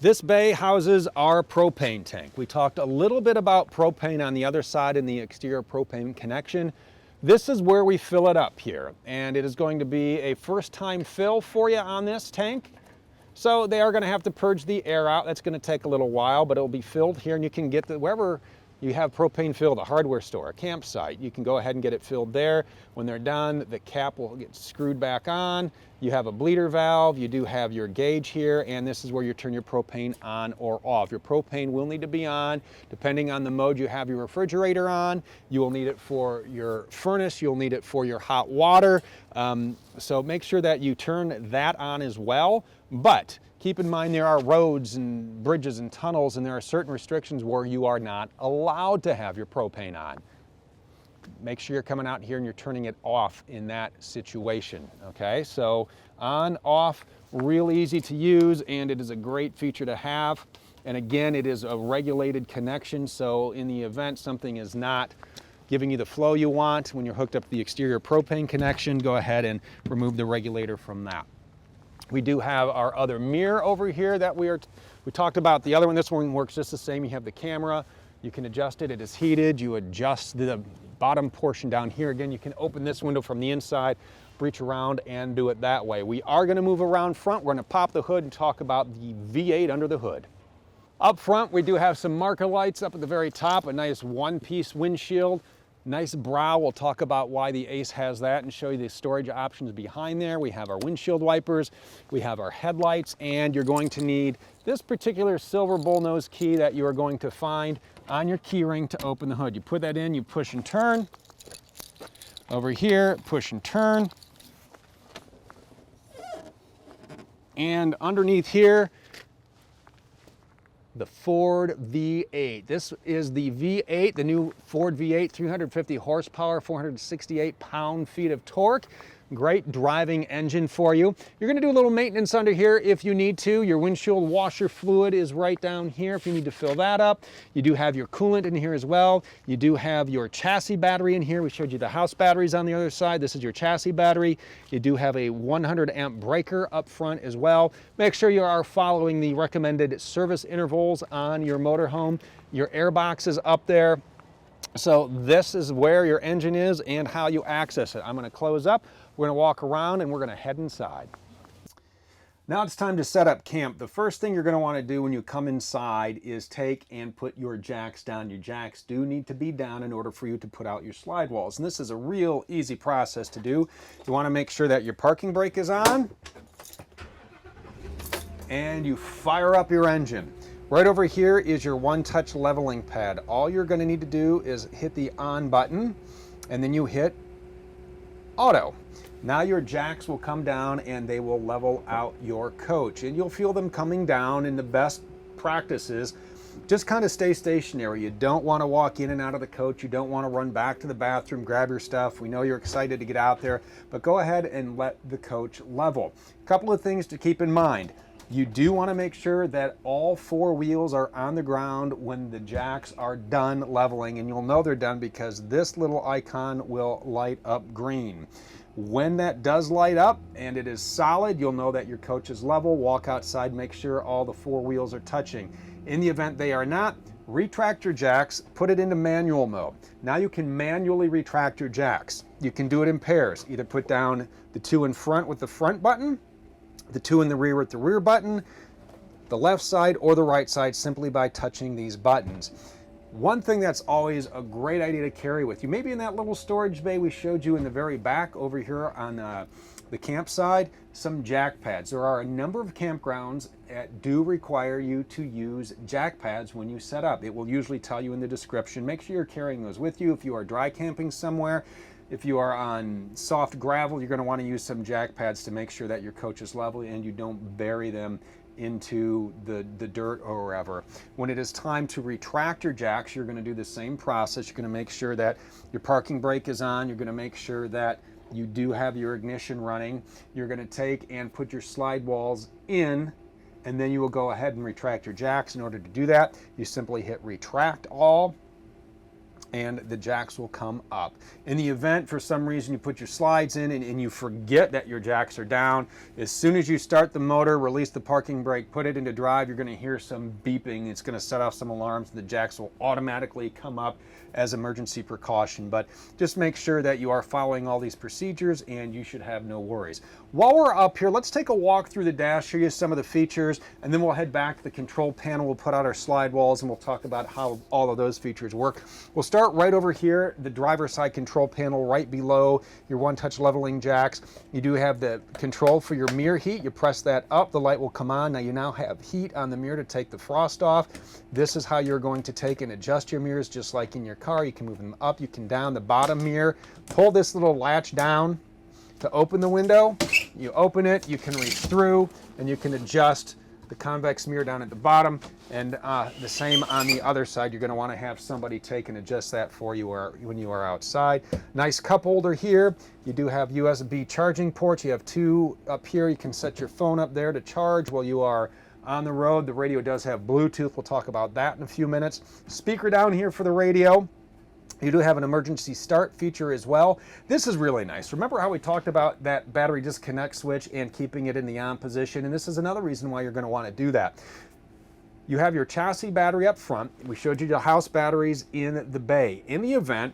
This bay houses our propane tank. We talked a little bit about propane on the other side in the exterior propane connection. This is where we fill it up here, and it is going to be a first-time fill for you on this tank. So they are going to have to purge the air out. That's going to take a little while, but it'll be filled here, and you can get wherever you have propane filled, a hardware store, a campsite, you can go ahead and get it filled there. When they're done, the cap will get screwed back on. You have a bleeder valve, you do have your gauge here, and this is where you turn your propane on or off. Your propane will need to be on, depending on the mode you have your refrigerator on. You will need it for your furnace, you'll need it for your hot water. So make sure that you turn that on as well. But keep in mind there are roads and bridges and tunnels, and there are certain restrictions where you are not allowed to have your propane on. Make sure you're coming out here and you're turning it off in that situation, okay? So on, off, real easy to use, and it is a great feature to have. And again, it is a regulated connection, so in the event something is not giving you the flow you want when you're hooked up to the exterior propane connection, go ahead and remove the regulator from that. We do have our other mirror over here that we talked about the other one. This one works just the same. You have the camera, you can adjust it, it is heated, you adjust the bottom portion down here. Again, you can open this window from the inside, reach around and do it that way. We are going to move around front. We're going to pop the hood and talk about the V8 under the hood. Up front, we do have some marker lights up at the very top, a nice one-piece windshield. Nice brow. We'll talk about why the A.C.E has that and show you the storage options behind there. We have our windshield wipers, we have our headlights, and you're going to need this particular silver bullnose key that you are going to find on your key ring to open the hood. You put that in, you push and turn. Over here, push and turn. And underneath here, the Ford V8. This is the V8, the new Ford V8, 350 horsepower, 468 pound-feet of torque. Great driving engine for you. You're going to do a little maintenance under here if you need to. Your windshield washer fluid is right down here if you need to fill that up. You do have your coolant in here as well. You do have your chassis battery in here. We showed you the house batteries on the other side. This is your chassis battery. You do have a 100 amp breaker up front as well. Make sure you are following the recommended service intervals on your motorhome. Your air box is up there. So this is where your engine is and how you access it. I'm going to close up, we're going to walk around, and we're going to head inside. Now it's time to set up camp. The first thing you're going to want to do when you come inside is take and put your jacks down. Your jacks do need to be down in order for you to put out your slide walls. And this is a real easy process to do. You want to make sure that your parking brake is on and you fire up your engine. Right over here is your one-touch leveling pad. All you're going to need to do is hit the on button and then you hit auto. Now your jacks will come down and they will level out your coach, and you'll feel them coming down. And the best practice is just kind of stay stationary. You don't want to walk in and out of the coach. You don't want to run back to the bathroom, grab your stuff. We know you're excited to get out there, but go ahead and let the coach level. A couple of things to keep in mind. You do want to make sure that all four wheels are on the ground when the jacks are done leveling, and you'll know they're done because this little icon will light up green. When that does light up and it is solid, you'll know that your coach is level. Walk outside, make sure all the four wheels are touching. In the event they are not, retract your jacks, put it into manual mode. Now you can manually retract your jacks. You can do it in pairs. Either put down the two in front with the front button, the two in the rear with the rear button, the left side or the right side simply by touching these buttons. One thing that's always a great idea to carry with you, maybe in that little storage bay we showed you in the very back over here on the campsite, some jack pads. There are a number of campgrounds that do require you to use jack pads when you set up. It will usually tell you in the description. Make sure you're carrying those with you. If you are dry camping somewhere, if you are on soft gravel, you're going to want to use some jack pads to make sure that your coach is level and you don't bury them into the dirt or wherever. When it is time to retract your jacks, you're going to do the same process. You're going to make sure that your parking brake is on. You're going to make sure that you do have your ignition running. You're going to take and put your slide walls in, and then you will go ahead and retract your jacks. In order to do that, you simply hit retract all, and the jacks will come up. In the event for some reason you put your slides in and you forget that your jacks are down, as soon as you start the motor, release the parking brake, put it into drive, you're going to hear some beeping. It's going to set off some alarms. The jacks will automatically come up as emergency precaution. But just make sure that you are following all these procedures and you should have no worries. While we're up here, let's take a walk through the dash, show you some of the features, and then we'll head back to the control panel. We'll put out our slide walls and we'll talk about how all of those features work. We'll start right over here, the driver's side control panel right below your one-touch leveling jacks. You do have the control for your mirror heat. You press that up, the light will come on. Now you now have heat on the mirror to take the frost off. This is how you're going to take and adjust your mirrors just like in your car. You can move them up, you can down. The bottom mirror, pull this little latch down to open the window. You open it, you can reach through, and you can adjust the convex mirror down at the bottom, and the same on the other side. You're going to want to have somebody take and adjust that for you when you are outside. Nice cup holder here. You do have USB charging ports. You have two up here. You can set your phone up there to charge while you are on the road. The radio does have Bluetooth. We'll talk about that in a few minutes. Speaker down here for the radio. You do have an emergency start feature as well. This is really nice. Remember how we talked about that battery disconnect switch and keeping it in the on position? And this is another reason why you're going to want to do that. You have your chassis battery up front. We showed you the house batteries in the bay. In the event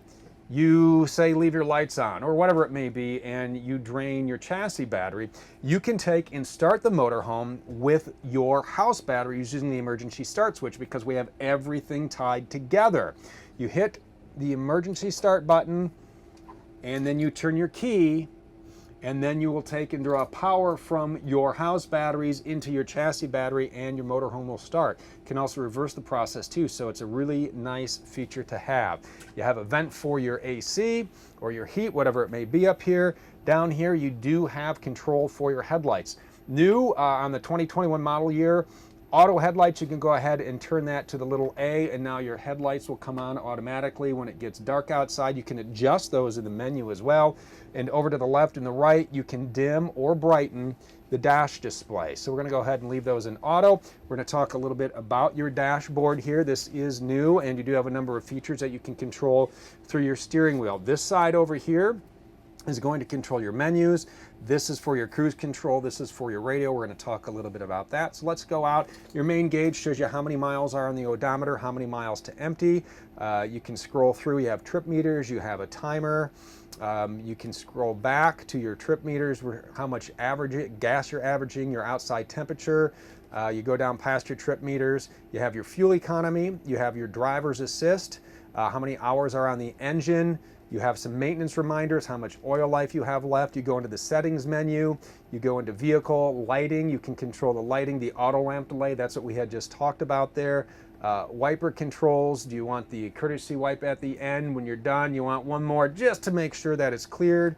you say leave your lights on or whatever it may be and you drain your chassis battery, you can take and start the motorhome with your house battery using the emergency start switch because we have everything tied together. You hit the emergency start button and then you turn your key, and then you will take and draw power from your house batteries into your chassis battery and your motorhome will start. You can also reverse the process too, so it's a really nice feature to have. You have a vent for your AC or your heat, whatever it may be up here. Down here you do have control for your headlights. New on the 2021 model year, auto headlights, you can go ahead and turn that to the little A, and now your headlights will come on automatically when it gets dark outside. You can adjust those in the menu as well. And over to the left and the right, you can dim or brighten the dash display. So we're going to go ahead and leave those in auto. We're going to talk a little bit about your dashboard here. This is new, and you do have a number of features that you can control through your steering wheel. This side over here is going to control your menus. This is for your cruise control. This is for your radio. We're going to talk a little bit about that. So let's go out. Your main gauge shows you how many miles are on the odometer, how many miles to empty. You can scroll through. You have trip meters. You have a timer. You can scroll back to your trip meters, how much gas you're averaging, your outside temperature. You go down past your trip meters. You have your fuel economy. You have your driver's assist, how many hours are on the engine. You have some maintenance reminders, how much oil life you have left. You go into the settings menu. You go into vehicle lighting. You can control the lighting, the auto lamp delay. That's what we had just talked about there. Wiper controls. Do you want the courtesy wipe at the end? When you're done, you want one more just to make sure that it's cleared.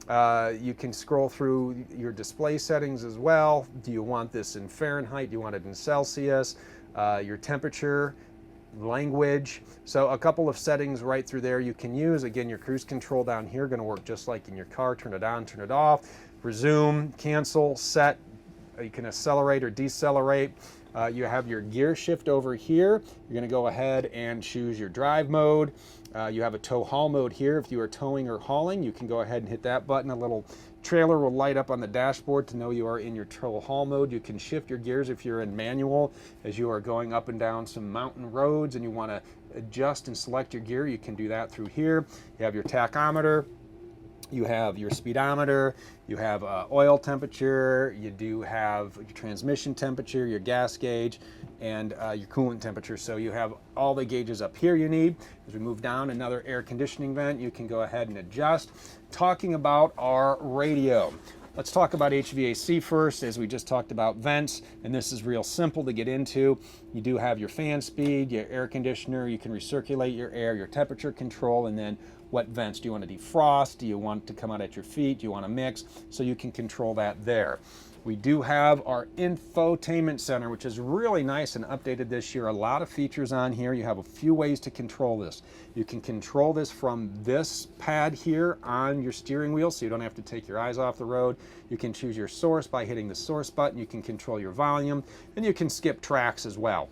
You can scroll through your display settings as well. Do you want this in Fahrenheit? Do you want it in Celsius? Your temperature, language. So a couple of settings right through there you can use. Again, your cruise control down here going to work just like in your car. Turn it on, turn it off, resume, cancel, set. You can accelerate or decelerate. You have your gear shift over here. You're going to go ahead and choose your drive mode. You have a tow haul mode here. If you are towing or hauling, you can go ahead and hit that button. A little trailer will light up on the dashboard to know you are in your tow haul mode. You can shift your gears if you're in manual as you are going up and down some mountain roads and you want to adjust and select your gear. You can do that through here. You have your tachometer. You have your speedometer, you have oil temperature, you do have your transmission temperature, your gas gauge, and your coolant temperature. So you have all the gauges up here you need. As we move down, another air conditioning vent, you can go ahead and adjust. Talking about our radio. Let's talk about HVAC first, as we just talked about vents, and this is real simple to get into. You do have your fan speed, your air conditioner, you can recirculate your air, your temperature control, and then what vents. Do you want to defrost? Do you want it to come out at your feet? Do you want to mix? So you can control that there. We do have our Infotainment Center, which is really nice and updated this year. A lot of features on here. You have a few ways to control this. You can control this from this pad here on your steering wheel, so you don't have to take your eyes off the road. You can choose your source by hitting the source button. You can control your volume, and you can skip tracks as well.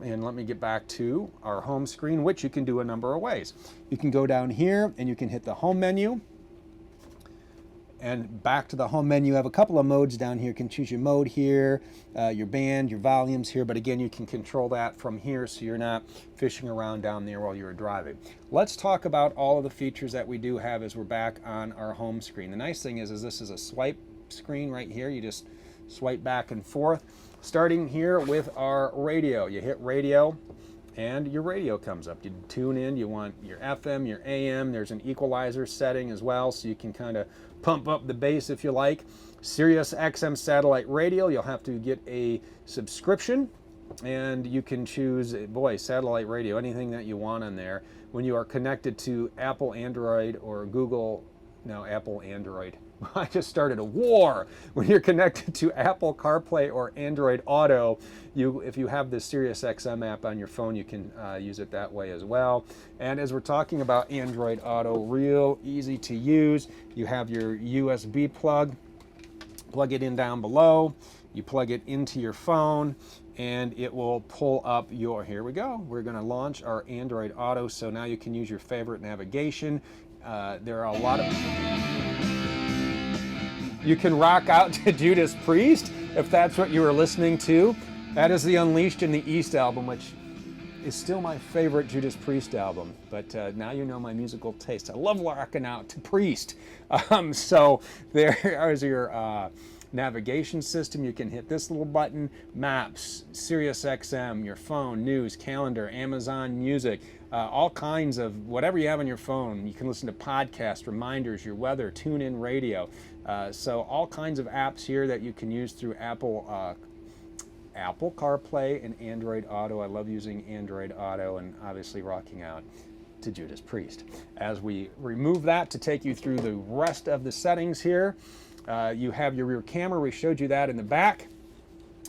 And let me get back to our home screen, which you can do a number of ways. You can go down here and you can hit the home menu. And back to the home menu, you have a couple of modes down here. You can choose your mode here, your band, your volumes here. But again, you can control that from here so you're not fishing around down there while you're driving. Let's talk about all of the features that we do have as we're back on our home screen. The nice thing is this is a swipe screen right here. You just swipe back and forth. Starting here with our radio. You hit radio and your radio comes up. You tune in, you want your FM, your AM. There's an equalizer setting as well, so you can kind of pump up the bass if you like. Sirius XM satellite radio, you'll have to get a subscription and you can choose, boy, satellite radio, anything that you want on there. When you are connected to Apple Android or Google, no, Apple Android. I just started a war. When you're connected to Apple CarPlay or Android Auto, if you have the Sirius XM app on your phone, you can use it that way as well. And as we're talking about Android Auto, real easy to use. You have your USB plug it in down below. You plug it into your phone and it will pull up your, here we go. We're gonna launch our Android Auto. So now you can use your favorite navigation. There are a lot of, you can rock out to Judas Priest if that's what you were listening to. That is the Unleashed in the East album, which is still my favorite Judas Priest album. But now you know my musical taste. I love rocking out to Priest. So there is your navigation system. You can hit this little button, Maps, Sirius XM, your phone, news, calendar, Amazon Music, all kinds of whatever you have on your phone. You can listen to podcasts, reminders, your weather, tune in radio. So all kinds of apps here that you can use through Apple CarPlay and Android Auto. I love using Android Auto and obviously rocking out to Judas Priest. As we remove that to take you through the rest of the settings here, you have your rear camera. We showed you that in the back.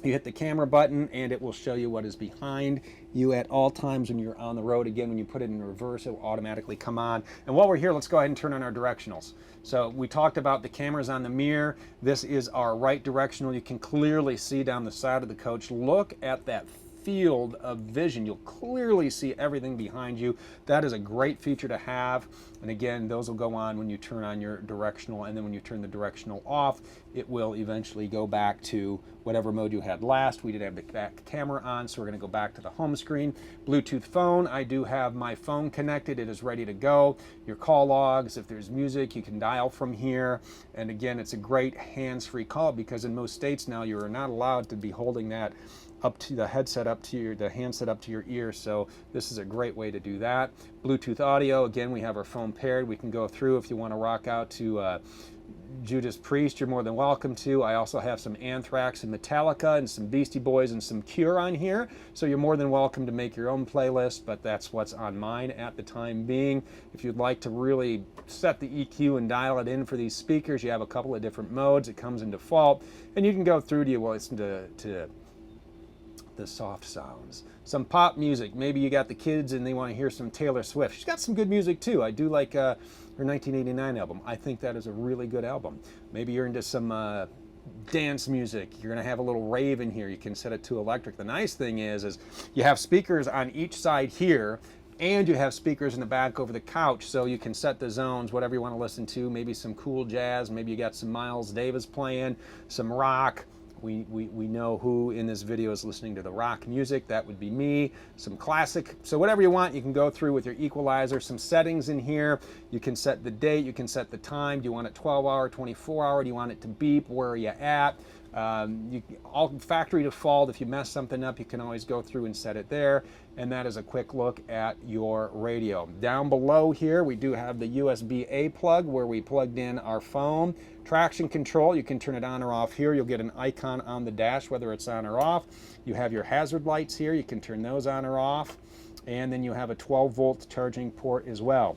You hit the camera button and it will show you what is behind you at all times when you're on the road. Again, when you put it in reverse, it will automatically come on. And while we're here, let's go ahead and turn on our directionals. So we talked about the cameras on the mirror. This is our right directional. You can clearly see down the side of the coach. Look at that field of vision. You'll clearly see everything behind you. That is a great feature to have. And again, those will go on when you turn on your directional, and then when you turn the directional off, it will eventually go back to whatever mode you had last. We did have the back camera on, so we're going to go back to the home screen. Bluetooth phone, I do have my phone connected. It is ready to go. Your call logs, if there's music, you can dial from here. And again, it's a great hands-free call, because in most states now you are not allowed to be holding that up to the headset, the handset up to your ear. So this is a great way to do that. Bluetooth audio, again, we have our phone paired. We can go through if you want to rock out to Judas Priest, you're more than welcome to. I also have some Anthrax and Metallica and some Beastie Boys and some Cure on here, so you're more than welcome to make your own playlist, but that's what's on mine at the time being. If you'd like to really set the EQ and dial it in for these speakers, you have a couple of different modes. It comes in default, and you can go through to listen to the soft sounds. Some pop music. Maybe you got the kids and they want to hear some Taylor Swift. She's got some good music too. I do like her 1989 album. I think that is a really good album. Maybe you're into some dance music. You're going to have a little rave in here. You can set it to electric. The nice thing is you have speakers on each side here, and you have speakers in the back over the couch, so you can set the zones, whatever you want to listen to. Maybe some cool jazz. Maybe you got some Miles Davis playing, some rock. We know who in this video is listening to the rock music. That would be me. Some classic. So whatever you want, you can go through with your equalizer. Some settings in here. You can set the date. You can set the time. Do you want it 12 hour, 24 hour? Do you want it to beep? Where are you at? All factory default. If you mess something up, you can always go through and set it there. And that is a quick look at your radio. Down below here, we do have the USB-A plug where we plugged in our phone. Traction control, you can turn it on or off here. You'll get an icon on the dash whether it's on or off. You have your hazard lights here. You can turn those on or off. And then you have a 12-volt charging port as well.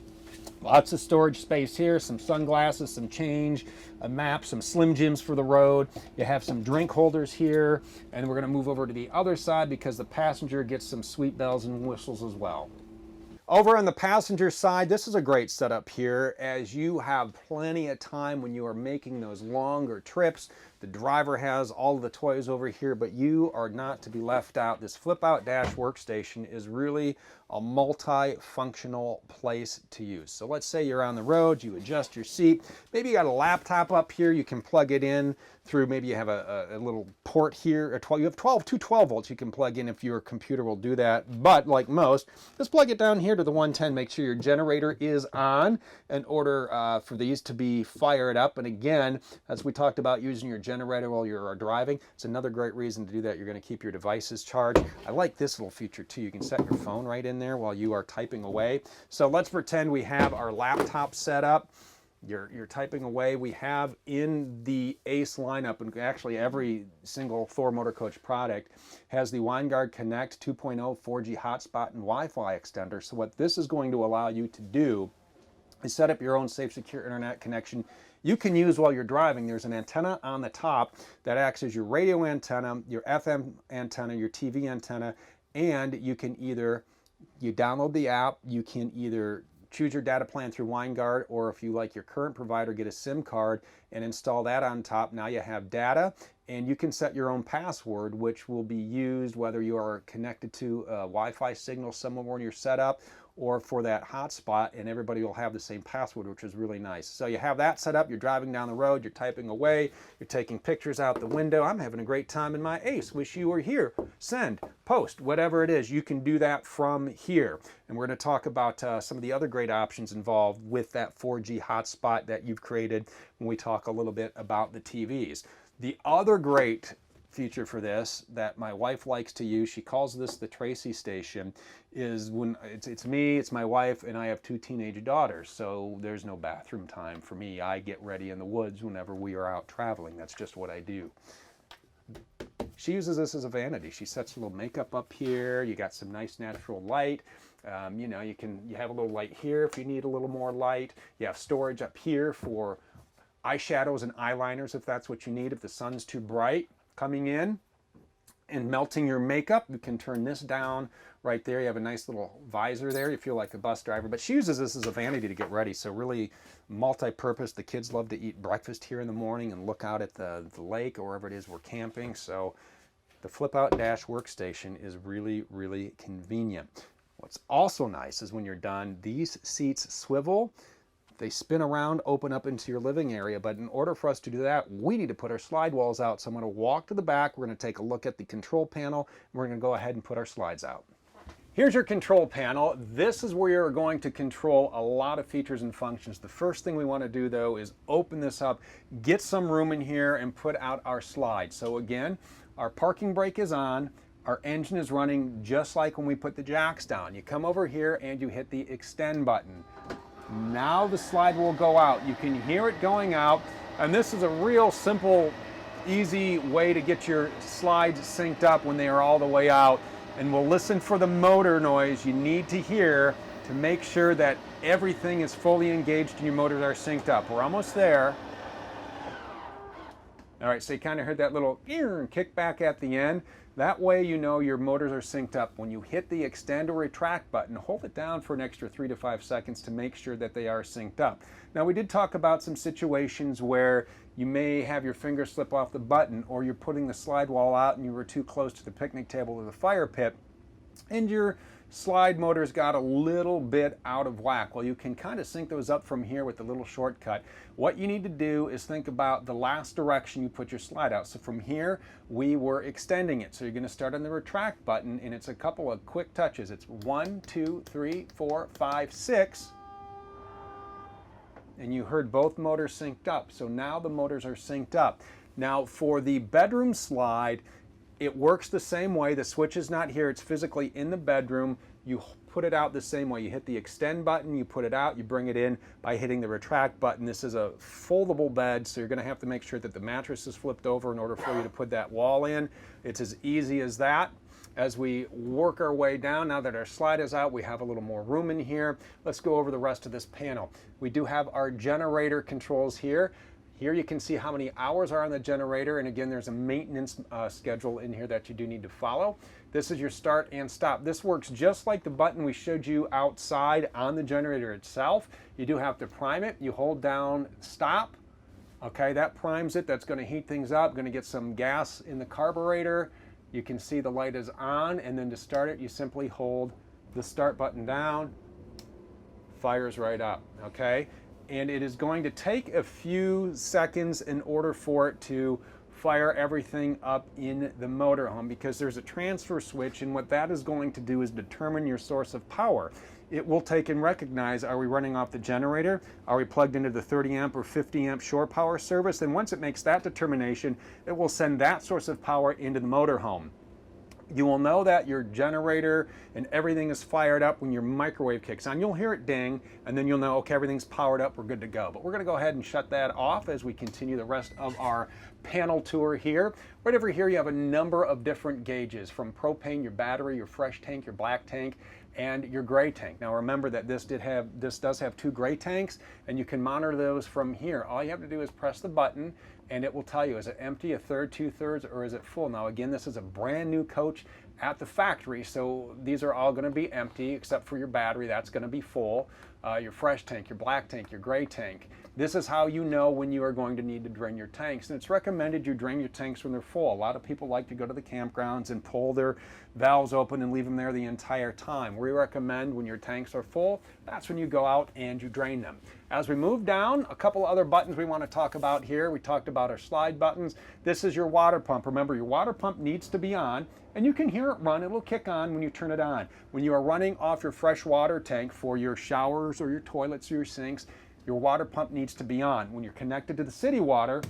Lots of storage space here, some sunglasses, some change, a map, some Slim Jims for the road. You have some drink holders here, and we're going to move over to the other side because the passenger gets some sweet bells and whistles as well. Over on the passenger side, this is a great setup here, as you have plenty of time when you are making those longer trips. The driver has all of the toys over here, but you are not to be left out. This flip-out dash workstation is really a multi-functional place to use. So let's say you're on the road, you adjust your seat. Maybe you got a laptop up here, you can plug it in through, maybe you have a little port here, you have two 12 volts you can plug in if your computer will do that. But like most, just plug it down here to the 110, make sure your generator is on in order for these to be fired up. And again, as we talked about using your generator while you're driving, it's another great reason to do that. You're going to keep your devices charged. I like this little feature too. You can set your phone right in there while you are typing away. So let's pretend we have our laptop set up. You're typing away. We have in the ACE lineup, and actually every single Thor Motor Coach product has the Winegard Connect 2.0 4G hotspot and Wi-Fi extender. So what this is going to allow you to do is set up your own safe, secure internet connection you can use while you're driving. There's an antenna on the top that acts as your radio antenna, your FM antenna, your TV antenna, and you can either, you download the app, you can either choose your data plan through Winegard, or if you like your current provider, get a SIM card and install that on top. Now you have data, and you can set your own password, which will be used whether you are connected to a Wi-Fi signal somewhere when you're set up, or for that hotspot, and everybody will have the same password, which is really nice. So you have that set up, you're driving down the road, you're typing away, you're taking pictures out the window. I'm having a great time in my ACE. Wish you were here. Send, post, whatever it is, you can do that from here. And we're going to talk about some of the other great options involved with that 4G hotspot that you've created when we talk a little bit about the TVs. The other great feature for this that my wife likes to use, she calls this the Tracy station, is when it's me, it's my wife, and I have two teenage daughters, so there's no bathroom time for me. I get ready in the woods whenever we are out traveling. That's just what I do. She uses this as a vanity. She sets a little makeup up here. You got some nice natural light. You know, you have a little light here if you need a little more light. You have storage up here for eyeshadows and eyeliners if that's what you need, if the sun's too bright coming in and melting your makeup. You can turn this down right there. You have a nice little visor there. You feel like a bus driver, but she uses this as a vanity to get ready. So really multi-purpose. The kids love to eat breakfast here in the morning and look out at the lake or wherever it is we're camping. So The flip-out dash workstation is really, really convenient. What's also nice is when you're done, these seats swivel. They spin around, open up into your living area, but in order for us to do that, we need to put our slide walls out. So I'm going to walk to the back, we're going to take a look at the control panel, and we're going to go ahead and put our slides out. Here's your control panel. This is where you're going to control a lot of features and functions. The first thing we want to do though is open this up, get some room in here, and put out our slides. So again, our parking brake is on. Our engine is running just like when we put the jacks down. You come over here and you hit the extend button. Now the slide will go out. You can hear it going out, and this is a real simple, easy way to get your slides synced up when they are all the way out. And we'll listen for the motor noise you need to hear to make sure that everything is fully engaged and your motors are synced up. We're almost there. All right, so you kind of heard that little kick back at the end. That way you know your motors are synced up. When you hit the extend or retract button, hold it down for an extra 3 to 5 seconds to make sure that they are synced up. Now we did talk about some situations where you may have your finger slip off the button, or you're putting the slide wall out and you were too close to the picnic table or the fire pit, and your slide motors got a little bit out of whack. Well, you can kind of sync those up from here with the little shortcut. What you need to do is think about the last direction you put your slide out. So from here, we were extending it. So you're going to start on the retract button, and it's a couple of quick touches. It's 1, 2, 3, 4, 5, 6. And you heard both motors synced up. So now the motors are synced up. Now for the bedroom slide, it works the same way. The switch is not here. It's physically in the bedroom. You put it out the same way. You hit the extend button, you put it out, you bring it in by hitting the retract button. This is a foldable bed, so you're going to have to make sure that the mattress is flipped over in order for you to put that wall in. It's as easy as that. As we work our way down, now that our slide is out, we have a little more room in here. Let's go over the rest of this panel. We do have our generator controls here. Here you can see how many hours are on the generator, and again there's a maintenance schedule in here that you do need to follow. This is your start and stop. This works just like the button we showed you outside on the generator itself. You do have to prime it. You hold down stop. Okay, that primes it. That's going to heat things up, going to get some gas in the carburetor. You can see the light is on, and then to start it you simply hold the start button down. Fires right up, okay? And it is going to take a few seconds in order for it to fire everything up in the motorhome, because there's a transfer switch, and what that is going to do is determine your source of power. It will take and recognize, are we running off the generator? Are we plugged into the 30 amp or 50 amp shore power service? And once it makes that determination, it will send that source of power into the motorhome. You will know that your generator and everything is fired up when your microwave kicks on. You'll hear it ding, and then you'll know, okay, everything's powered up, we're good to go. But we're going to go ahead and shut that off as we continue the rest of our panel tour here. Right over here you have a number of different gauges, from propane, your battery, your fresh tank, your black tank, and your gray tank. Now remember that this does have 2 gray tanks, and you can monitor those from here. All you have to do is press the button, and it will tell you, is it empty, a third, 2/3, or is it full? Now again, this is a brand new coach at the factory, so these are all going to be empty except for your battery. That's going to be full. Your fresh tank, your black tank, your gray tank. This is how you know when you are going to need to drain your tanks, and it's recommended you drain your tanks when they're full. A lot of people like to go to the campgrounds and pull their valves open and leave them there the entire time. We recommend when your tanks are full, that's when you go out and you drain them. As we move down, a couple other buttons we want to talk about here. We talked about our slide buttons. This is your water pump. Remember, your water pump needs to be on, and you can hear it run. It'll kick on when you turn it on. When you are running off your fresh water tank for your showers or your toilets or your sinks, your water pump needs to be on. When you're connected to the city water,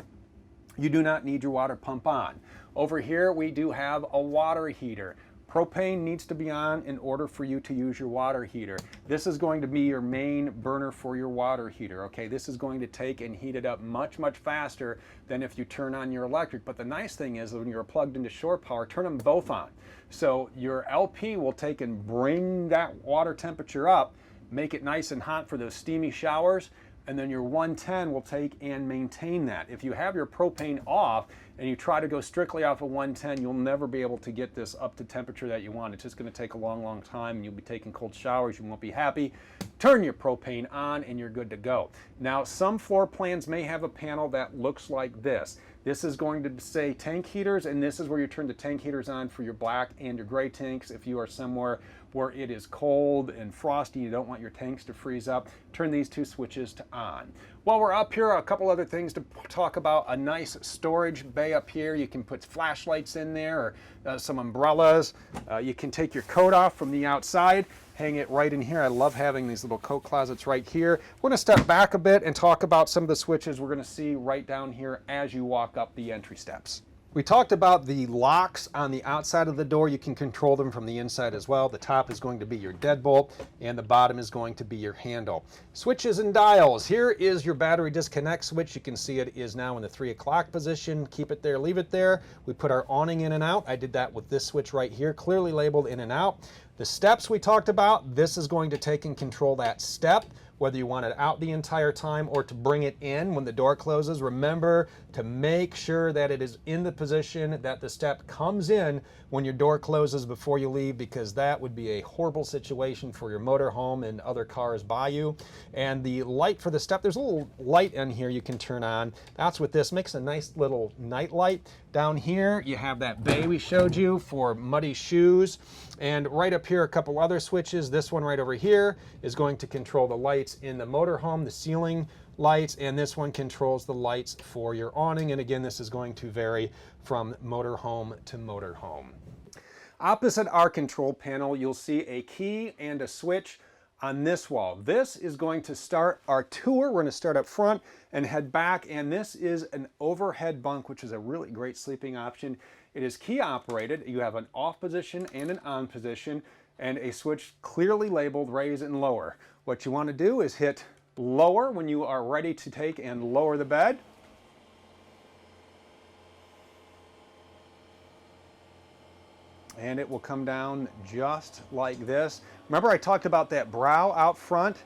you do not need your water pump on. Over here we do have a water heater. Propane needs to be on in order for you to use your water heater. This is going to be your main burner for your water heater, okay? This is going to take and heat it up much, much faster than if you turn on your electric. But the nice thing is, when you're plugged into shore power, turn them both on. So your LP will take and bring that water temperature up, make it nice and hot for those steamy showers, and then your 110 will take and maintain that. If you have your propane off, and you try to go strictly off of 110, you'll never be able to get this up to temperature that you want. It's just going to take a long, long time, and you'll be taking cold showers. You won't be happy. Turn your propane on, and you're good to go. Now, some floor plans may have a panel that looks like this. This is going to say tank heaters, and this is where you turn the tank heaters on for your black and your gray tanks. If you are somewhere where it is cold and frosty, you don't want your tanks to freeze up, turn these two switches to on. While we're up here, a couple other things to talk about. A nice storage bay up here. You can put flashlights in there, or some umbrellas. You can take your coat off from the outside, hang it right in here. I love having these little coat closets right here. We're gonna step back a bit and talk about some of the switches we're gonna see right down here as you walk up the entry steps. We talked about the locks on the outside of the door. You can control them from the inside as well. The top is going to be your deadbolt, and the bottom is going to be your handle. Switches and dials. Here is your battery disconnect switch. You can see it is now in the 3 o'clock position. Keep it there, leave it there. We put our awning in and out. I did that with this switch right here, clearly labeled in and out. The steps we talked about, this is going to take and control that step, whether you want it out the entire time or to bring it in when the door closes. Remember to make sure that it is in the position that the step comes in when your door closes before you leave, because that would be a horrible situation for your motorhome and other cars by you. And the light for the step, there's a little light in here you can turn on. That's what this makes, a nice little night light. Down here you have that bay we showed you for muddy shoes. And right up here, a couple other switches. This one right over here is going to control the lights in the motorhome, the ceiling lights, and this one controls the lights for your awning. And again, this is going to vary from motorhome to motorhome. Opposite our control panel, you'll see a key and a switch on this wall. This is going to start our tour. We're going to start up front and head back, and this is an overhead bunk, which is a really great sleeping option. It is key operated. You have an off position and an on position, and a switch clearly labeled raise and lower. What you want to do is hit lower when you are ready to take and lower the bed. And it will come down just like this. Remember I talked about that brow out front?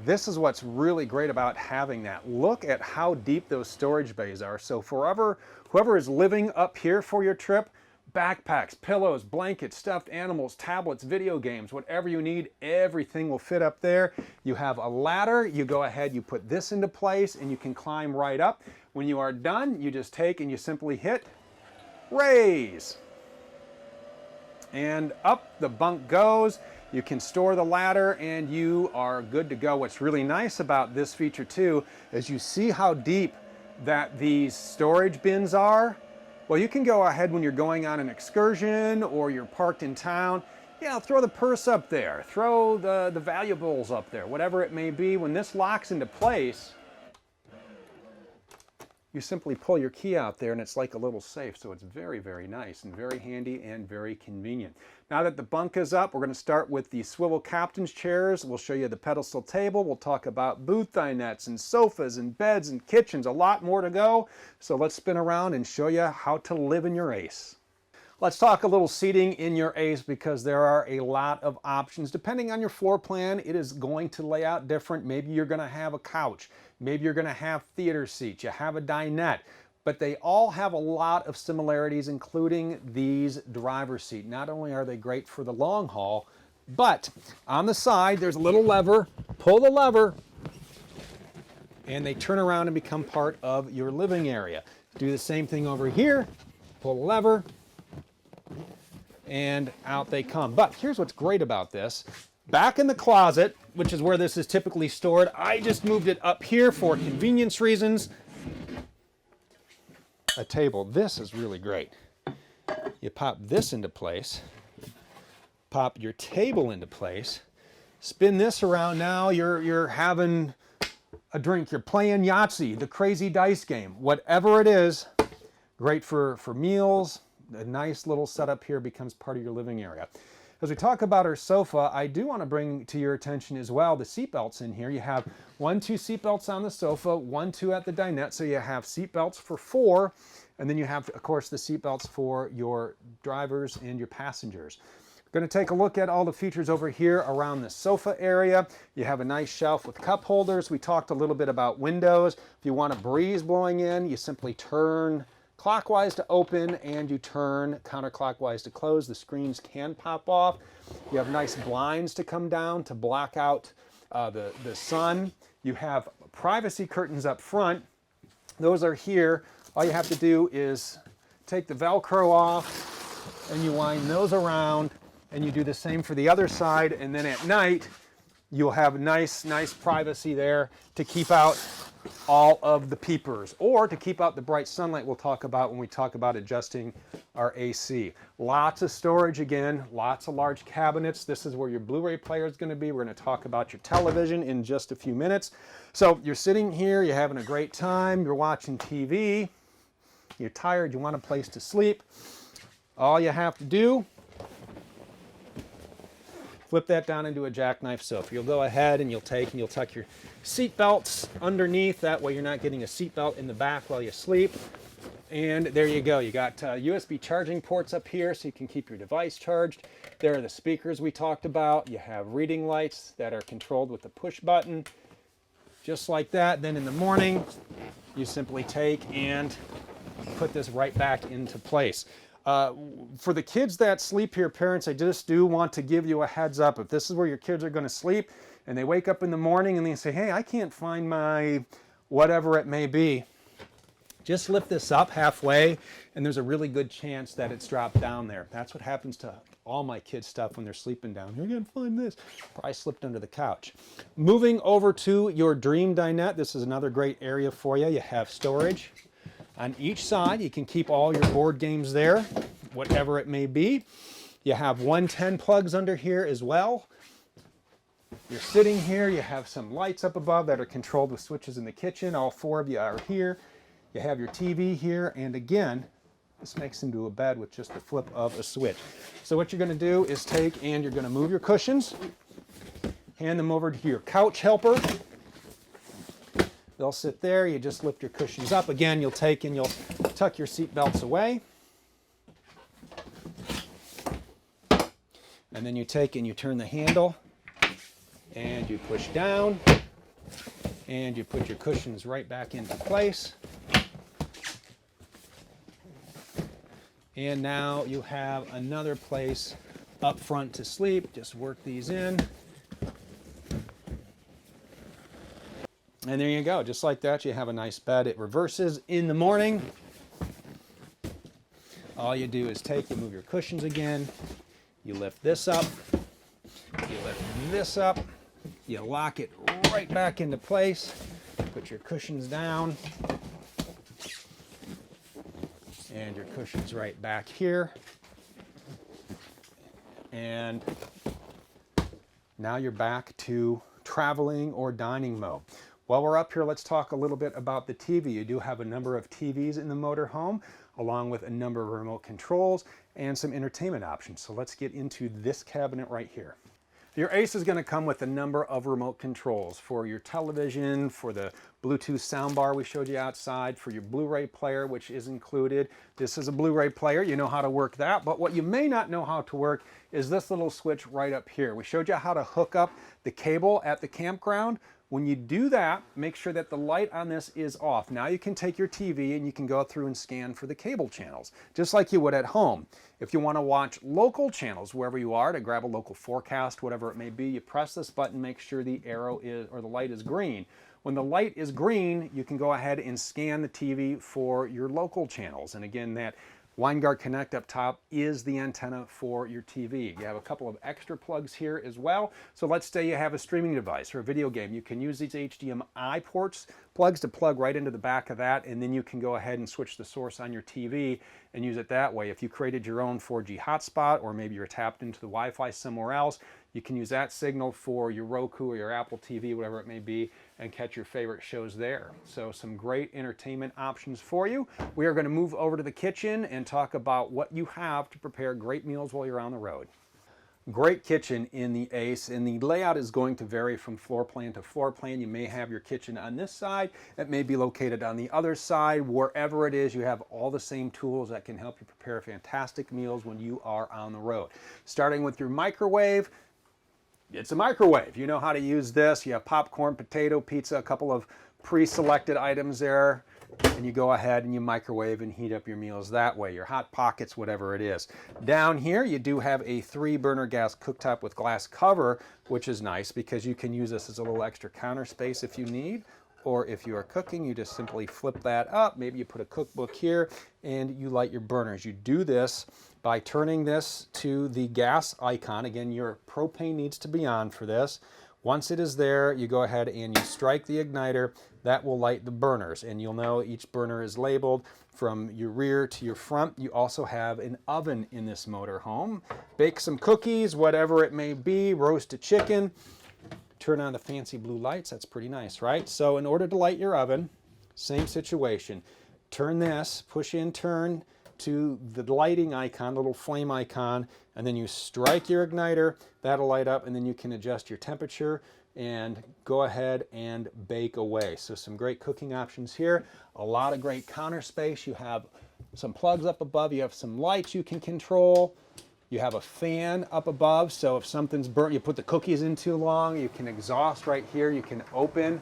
This is what's really great about having that. Look at how deep those storage bays are. So whoever is living up here for your trip, backpacks, pillows, blankets, stuffed animals, tablets, video games, whatever you need, everything will fit up there. You have a ladder. You go ahead, you put this into place, and you can climb right up. When you are done, you just take and you simply hit raise. And up the bunk goes. You can store the ladder and you are good to go. What's really nice about this feature too is you see how deep that these storage bins are. Well, you can go ahead when you're going on an excursion or you're parked in town. Yeah, throw the purse up there, throw the valuables up there, whatever it may be. When this locks into place, you simply pull your key out there and it's like a little safe. So it's very, very nice and very handy and very convenient. Now that the bunk is up, we're going to start with the swivel captain's chairs. We'll show you the pedestal table. We'll talk about booth dinettes and sofas and beds and kitchens. A lot more to go. So let's spin around and show you how to live in your ACE. Let's talk a little seating in your ACE, because there are a lot of options. Depending on your floor plan, it is going to lay out different. Maybe you're going to have a couch. Maybe you're going to have theater seats. You have a dinette. But they all have a lot of similarities, including these driver's seat. Not only are they great for the long haul, but on the side, there's a little lever. Pull the lever, and they turn around and become part of your living area. Do the same thing over here. Pull the lever, and out they come. But here's what's great about this. Back in the closet, which is where this is typically stored, I just moved it up here for convenience reasons. A table. This is really great. You pop this into place, pop your table into place, spin this around. Now you're having a drink, you're playing Yahtzee, the crazy dice game, whatever it is. Great for meals. A nice little setup here becomes part of your living area. As we talk about our sofa, I do want to bring to your attention as well the seat belts in here. You have 2 seat belts on the sofa, 2 at the dinette, so you have seat belts for 4, and then you have, of course, the seat belts for your drivers and your passengers. We're going to take a look at all the features over here around the sofa area. You have a nice shelf with cup holders. We talked a little bit about windows. If you want a breeze blowing in, you simply turn clockwise to open and you turn counterclockwise to close. The screens can pop off. You have nice blinds to come down to block out the sun. You have privacy curtains up front. Those are here. All you have to do is take the Velcro off and you wind those around, and you do the same for the other side, and then at night you'll have nice privacy there to keep out all of the peepers, or to keep out the bright sunlight we'll talk about when we talk about adjusting our AC. Lots of storage again, lots of large cabinets. This is where your Blu-ray player is going to be. We're going to talk about your television in just a few minutes. So you're sitting here, you're having a great time, you're watching TV, you're tired, you want a place to sleep. All you have to do, flip that down into a jackknife sofa. You'll go ahead and you'll tuck your seat belts underneath. That way you're not getting a seat belt in the back while you sleep. And there you go. You got USB charging ports up here so you can keep your device charged. There are the speakers we talked about. You have reading lights that are controlled with the push button. Just like that. Then in the morning, you simply take and put this right back into place. For the kids that sleep here, parents, I just do want to give you a heads up. If this is where your kids are going to sleep and they wake up in the morning and they say, hey, I can't find my whatever it may be, just lift this up halfway and there's a really good chance that it's dropped down there. That's what happens to all my kids' stuff when they're sleeping down. You're going to find this. Probably slipped under the couch. Moving over to your dream dinette, this is another great area for you. You have storage. On each side, you can keep all your board games there, whatever it may be. You have 110 plugs under here as well. You're sitting here, you have some lights up above that are controlled with switches in the kitchen. All four of you are here. You have your TV here, and again, this makes into a bed with just the flip of a switch. So what you're going to do is take and you're going to move your cushions, hand them over to your couch helper. They'll sit there. You just lift your cushions up. Again, you'll take and you'll tuck your seat belts away. And then you take and you turn the handle and you push down and you put your cushions right back into place. And now you have another place up front to sleep. Just work these in. And there you go, just like that, you have a nice bed. It reverses in the morning. All you do is you move your cushions again, you lift this up, you lift this up, you lock it right back into place, put your cushions down, and your cushions right back here. And now you're back to traveling or dining mode. While we're up here, let's talk a little bit about the TV. You do have a number of TVs in the motorhome, along with a number of remote controls and some entertainment options. So let's get into this cabinet right here. Your ACE is going to come with a number of remote controls for your television, for the Bluetooth soundbar we showed you outside, for your Blu-ray player, which is included. This is a Blu-ray player. You know how to work that. But what you may not know how to work is this little switch right up here. We showed you how to hook up the cable at the campground. When you do that, make sure that the light on this is off. Now you can take your TV and you can go through and scan for the cable channels, just like you would at home. If you want to watch local channels wherever you are, to grab a local forecast, whatever it may be, you press this button, make sure the arrow is, or the light is green. When the light is green, you can go ahead and scan the TV for your local channels. And again, that Winegard Connect up top is the antenna for your TV. You have a couple of extra plugs here as well. So let's say you have a streaming device or a video game. You can use these HDMI plugs to plug right into the back of that, and then you can go ahead and switch the source on your TV and use it that way. If you created your own 4G hotspot, or maybe you're tapped into the Wi-Fi somewhere else, you can use that signal for your Roku or your Apple TV, whatever it may be, and catch your favorite shows there. So some great entertainment options for you. We are going to move over to the kitchen and talk about what you have to prepare great meals while you're on the road. Great kitchen in the ACE, and the layout is going to vary from floor plan to floor plan. You may have your kitchen on this side, it may be located on the other side. Wherever it is, you have all the same tools that can help you prepare fantastic meals when you are on the road. Starting with your microwave. It's a microwave. You know how to use this. You have popcorn, potato, pizza, a couple of pre-selected items there. and you go ahead and you microwave and heat up your meals that way, your hot pockets, whatever it is. Down here you do have a 3-burner gas cooktop with glass cover, which is nice because you can use this as a little extra counter space if you need, or if you are cooking, you just simply flip that up. Maybe you put a cookbook here and you light your burners. You do this by turning this to the gas icon. Again, your propane needs to be on for this. Once it is there, you go ahead and you strike the igniter. That will light the burners, and you'll know each burner is labeled from your rear to your front. You also have an oven in this motorhome. Bake some cookies, whatever it may be, roast a chicken. Turn on the fancy blue lights. That's pretty nice, right? So in order to light your oven, same situation. Turn this, push in, turn to the lighting icon, little flame icon, and then you strike your igniter. That'll light up, and then you can adjust your temperature and go ahead and bake away. So some great cooking options here. A lot of great counter space. You have some plugs up above. You have some lights you can control. You have a fan up above, so if something's burnt, you put the cookies in too long, you can exhaust right here. You can open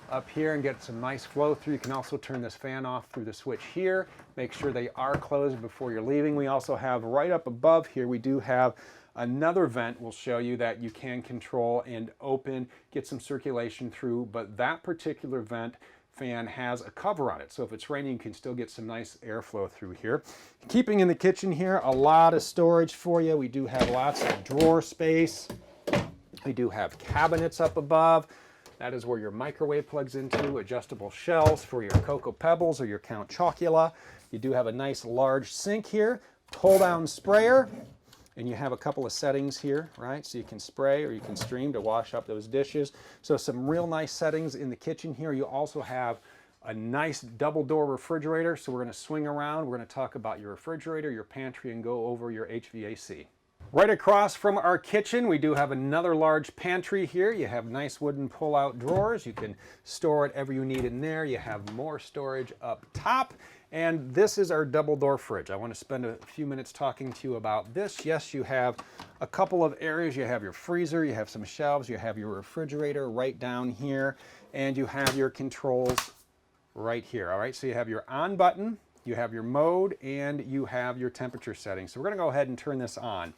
up here and get some nice flow through. You can also turn this fan off through the switch here. Make sure they are closed before you're leaving. We also have right up above here, we do have another vent we'll show you that you can control and open, get some circulation through, but that particular vent fan has a cover on it, so if it's raining you can still get some nice airflow through here. Keeping in the kitchen here, a lot of storage for you. We do have lots of drawer space. We do have cabinets up above. That is where your microwave plugs into, adjustable shelves for your Cocoa Pebbles or your Count Chocula. You do have a nice large sink here, pull-down sprayer, and you have a couple of settings here, right? So you can spray or you can stream to wash up those dishes. So some real nice settings in the kitchen here. You also have a nice double door refrigerator. So we're gonna swing around. We're gonna talk about your refrigerator, your pantry, and go over your HVAC. Right across from our kitchen, we do have another large pantry here. You have nice wooden pull-out drawers. You can store whatever you need in there. You have more storage up top. And this is our double door fridge. I want to spend a few minutes talking to you about this. Yes, you have a couple of areas. You have your freezer, you have some shelves, you have your refrigerator right down here, and you have your controls right here. All right, so you have your on button, you have your mode, and you have your temperature setting. So we're going to go ahead and turn this on.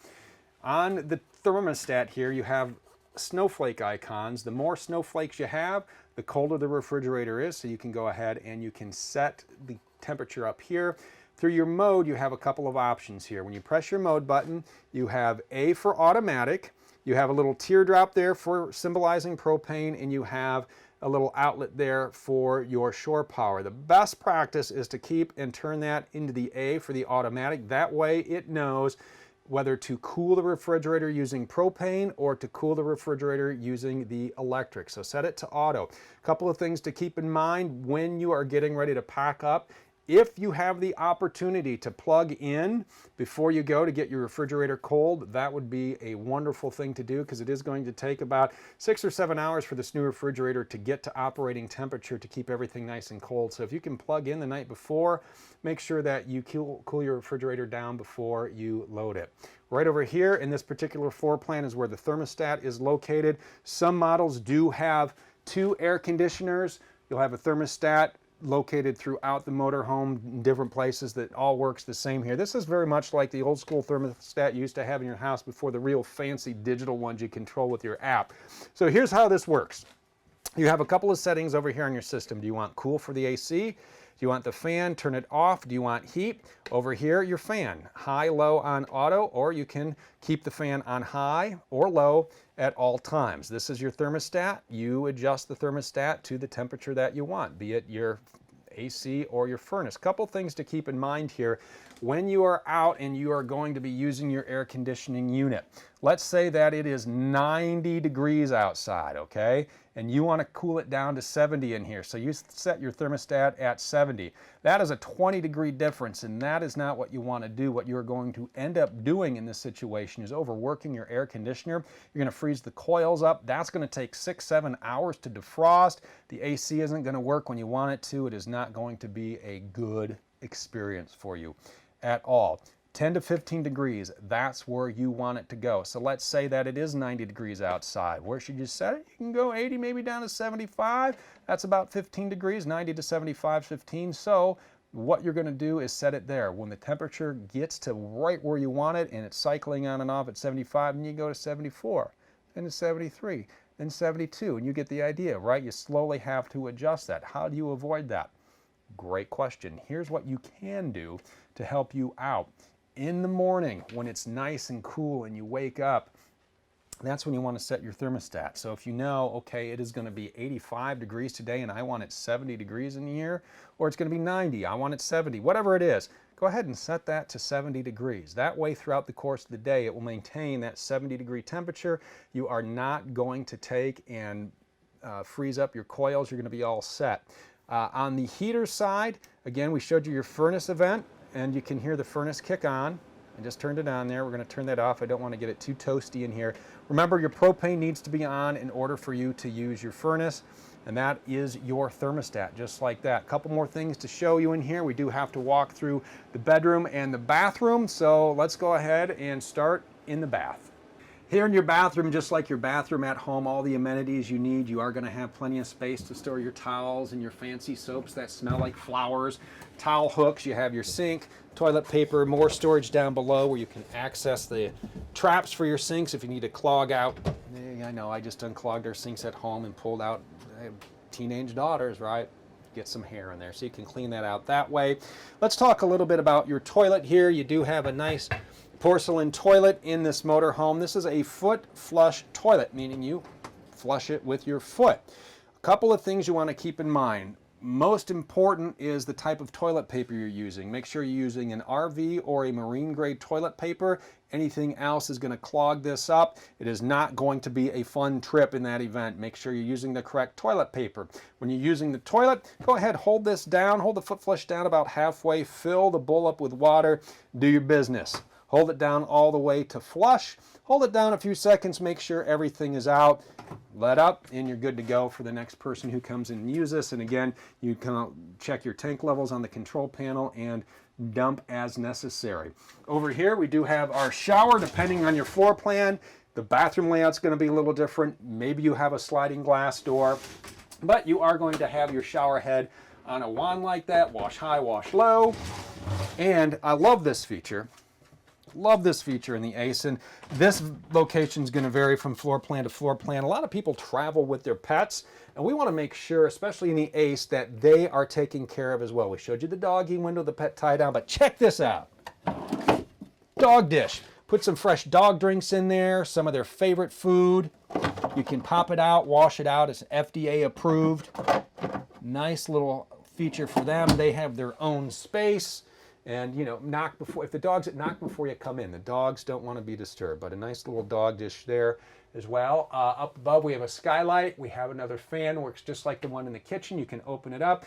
On the thermostat here, you have snowflake icons. The more snowflakes you have, the colder the refrigerator is, so you can go ahead and you can set the temperature up here. Through your mode, you have a couple of options here. When you press your mode button, you have A for automatic, you have a little teardrop there for symbolizing propane, and you have a little outlet there for your shore power. The best practice is to keep and turn that into the A for the automatic. That way it knows whether to cool the refrigerator using propane or to cool the refrigerator using the electric. So set it to auto. A couple of things to keep in mind when you are getting ready to pack up. If you have the opportunity to plug in before you go to get your refrigerator cold, that would be a wonderful thing to do, because it is going to take about 6 or 7 hours for this new refrigerator to get to operating temperature to keep everything nice and cold. So if you can plug in the night before, make sure that you cool your refrigerator down before you load it. Right over here in this particular floor plan is where the thermostat is located. Some models do have 2 air conditioners. You'll have a thermostat located throughout the motorhome in different places that all works the same here. This is very much like the old school thermostat you used to have in your house before the real fancy digital ones you control with your app. So here's how this works. You have a couple of settings over here on your system. Do you want cool for the AC? Do you want the fan? Turn it off. Do you want heat? Over here, your fan. High, low on auto, or you can keep the fan on high or low at all times. This is your thermostat. You adjust the thermostat to the temperature that you want, be it your AC or your furnace. Couple things to keep in mind here. When you are out and you are going to be using your air conditioning unit, let's say that it is 90 degrees outside, okay? And you want to cool it down to 70 in here. So you set your thermostat at 70. That is a 20-degree difference, and that is not what you want to do. What you're going to end up doing in this situation is overworking your air conditioner. You're going to freeze the coils up. That's going to take 6-7 hours to defrost. The AC isn't going to work when you want it to. It is not going to be a good experience for you at all. 10 to 15 degrees, that's where you want it to go. So let's say that it is 90 degrees outside. Where should you set it? You can go 80, maybe down to 75. That's about 15 degrees, 90 to 75, 15. So what you're going to do is set it there. When the temperature gets to right where you want it and it's cycling on and off at 75, then you go to 74, then to 73, then 72, and you get the idea, right? You slowly have to adjust that. How do you avoid that? Great question. Here's what you can do to help you out. In the morning, when it's nice and cool and you wake up, that's when you want to set your thermostat. So if you know, okay, it is going to be 85 degrees today and I want it 70 degrees in here, or it's going to be 90, I want it 70, whatever it is, go ahead and set that to 70 degrees. That way, throughout the course of the day, it will maintain that 70-degree temperature. You are not going to take and freeze up your coils. You're going to be all set. On the heater side, again, we showed you your furnace event, and you can hear the furnace kick on. I just turned it on there. We're going to turn that off. I don't want to get it too toasty in here. Remember, your propane needs to be on in order for you to use your furnace, and that is your thermostat, just like that. A couple more things to show you in here. We do have to walk through the bedroom and the bathroom, so let's go ahead and start in the bath. Here in your bathroom, just like your bathroom at home, all the amenities you need. You are going to have plenty of space to store your towels and your fancy soaps that smell like flowers, towel hooks. You have your sink, toilet paper, more storage down below where you can access the traps for your sinks if you need to clog out. I know, I just unclogged our sinks at home and pulled out teenage daughters, right? Get some hair in there, so you can clean that out that way. Let's talk a little bit about your toilet here. You do have a nice porcelain toilet in this motorhome. This is a foot flush toilet, meaning you flush it with your foot. A couple of things you want to keep in mind. Most important is the type of toilet paper you're using. Make sure you're using an RV or a marine grade toilet paper. Anything else is going to clog this up. It is not going to be a fun trip in that event. Make sure you're using the correct toilet paper. When you're using the toilet, go ahead, hold this down, hold the foot flush down about halfway, fill the bowl up with water, do your business. Hold it down all the way to flush. Hold it down a few seconds, make sure everything is out. Let up, and you're good to go for the next person who comes in and uses this. And again, you can check your tank levels on the control panel and dump as necessary. Over here, we do have our shower, depending on your floor plan. The bathroom layout's going to be a little different. Maybe you have a sliding glass door, but you are going to have your shower head on a wand like that, wash high, wash low. And I love this feature. Love this feature in the A.C.E. And this location is going to vary from floor plan to floor plan. A lot of people travel with their pets, and we want to make sure, especially in the A.C.E., that they are taken care of as well. We showed you the doggy window, the pet tie down, but check this out. Dog dish. Put some fresh dog drinks in there, some of their favorite food. You can pop it out, wash it out. It's FDA approved. Nice little feature for them. They have their own space. And, you know, knock before, if the dog's at knock before you come in. The dogs don't want to be disturbed, but a nice little dog dish there as well. Up above, we have a skylight. We have another fan, works just like the one in the kitchen. You can open it up.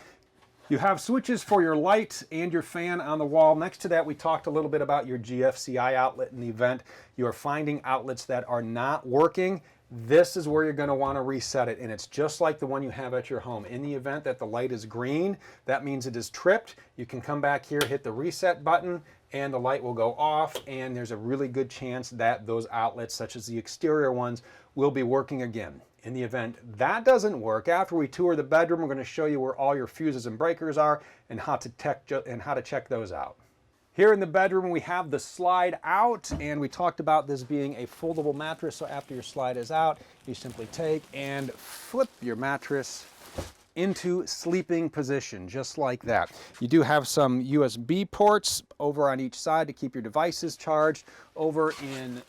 You have switches for your light and your fan on the wall. Next to that, we talked a little bit about your GFCI outlet in the event you are finding outlets that are not working. This is where you're going to want to reset it, and it's just like the one you have at your home. In the event that the light is green, that means it is tripped. You can come back here, hit the reset button, and the light will go off, and there's a really good chance that those outlets, such as the exterior ones, will be working again. In the event that doesn't work, after we tour the bedroom, we're going to show you where all your fuses and breakers are and how to check those out. Here in the bedroom, we have the slide out, and we talked about this being a foldable mattress. So after your slide is out, you simply take and flip your mattress into sleeping position, just like that. You do have some USB ports over on each side to keep your devices charged. Over in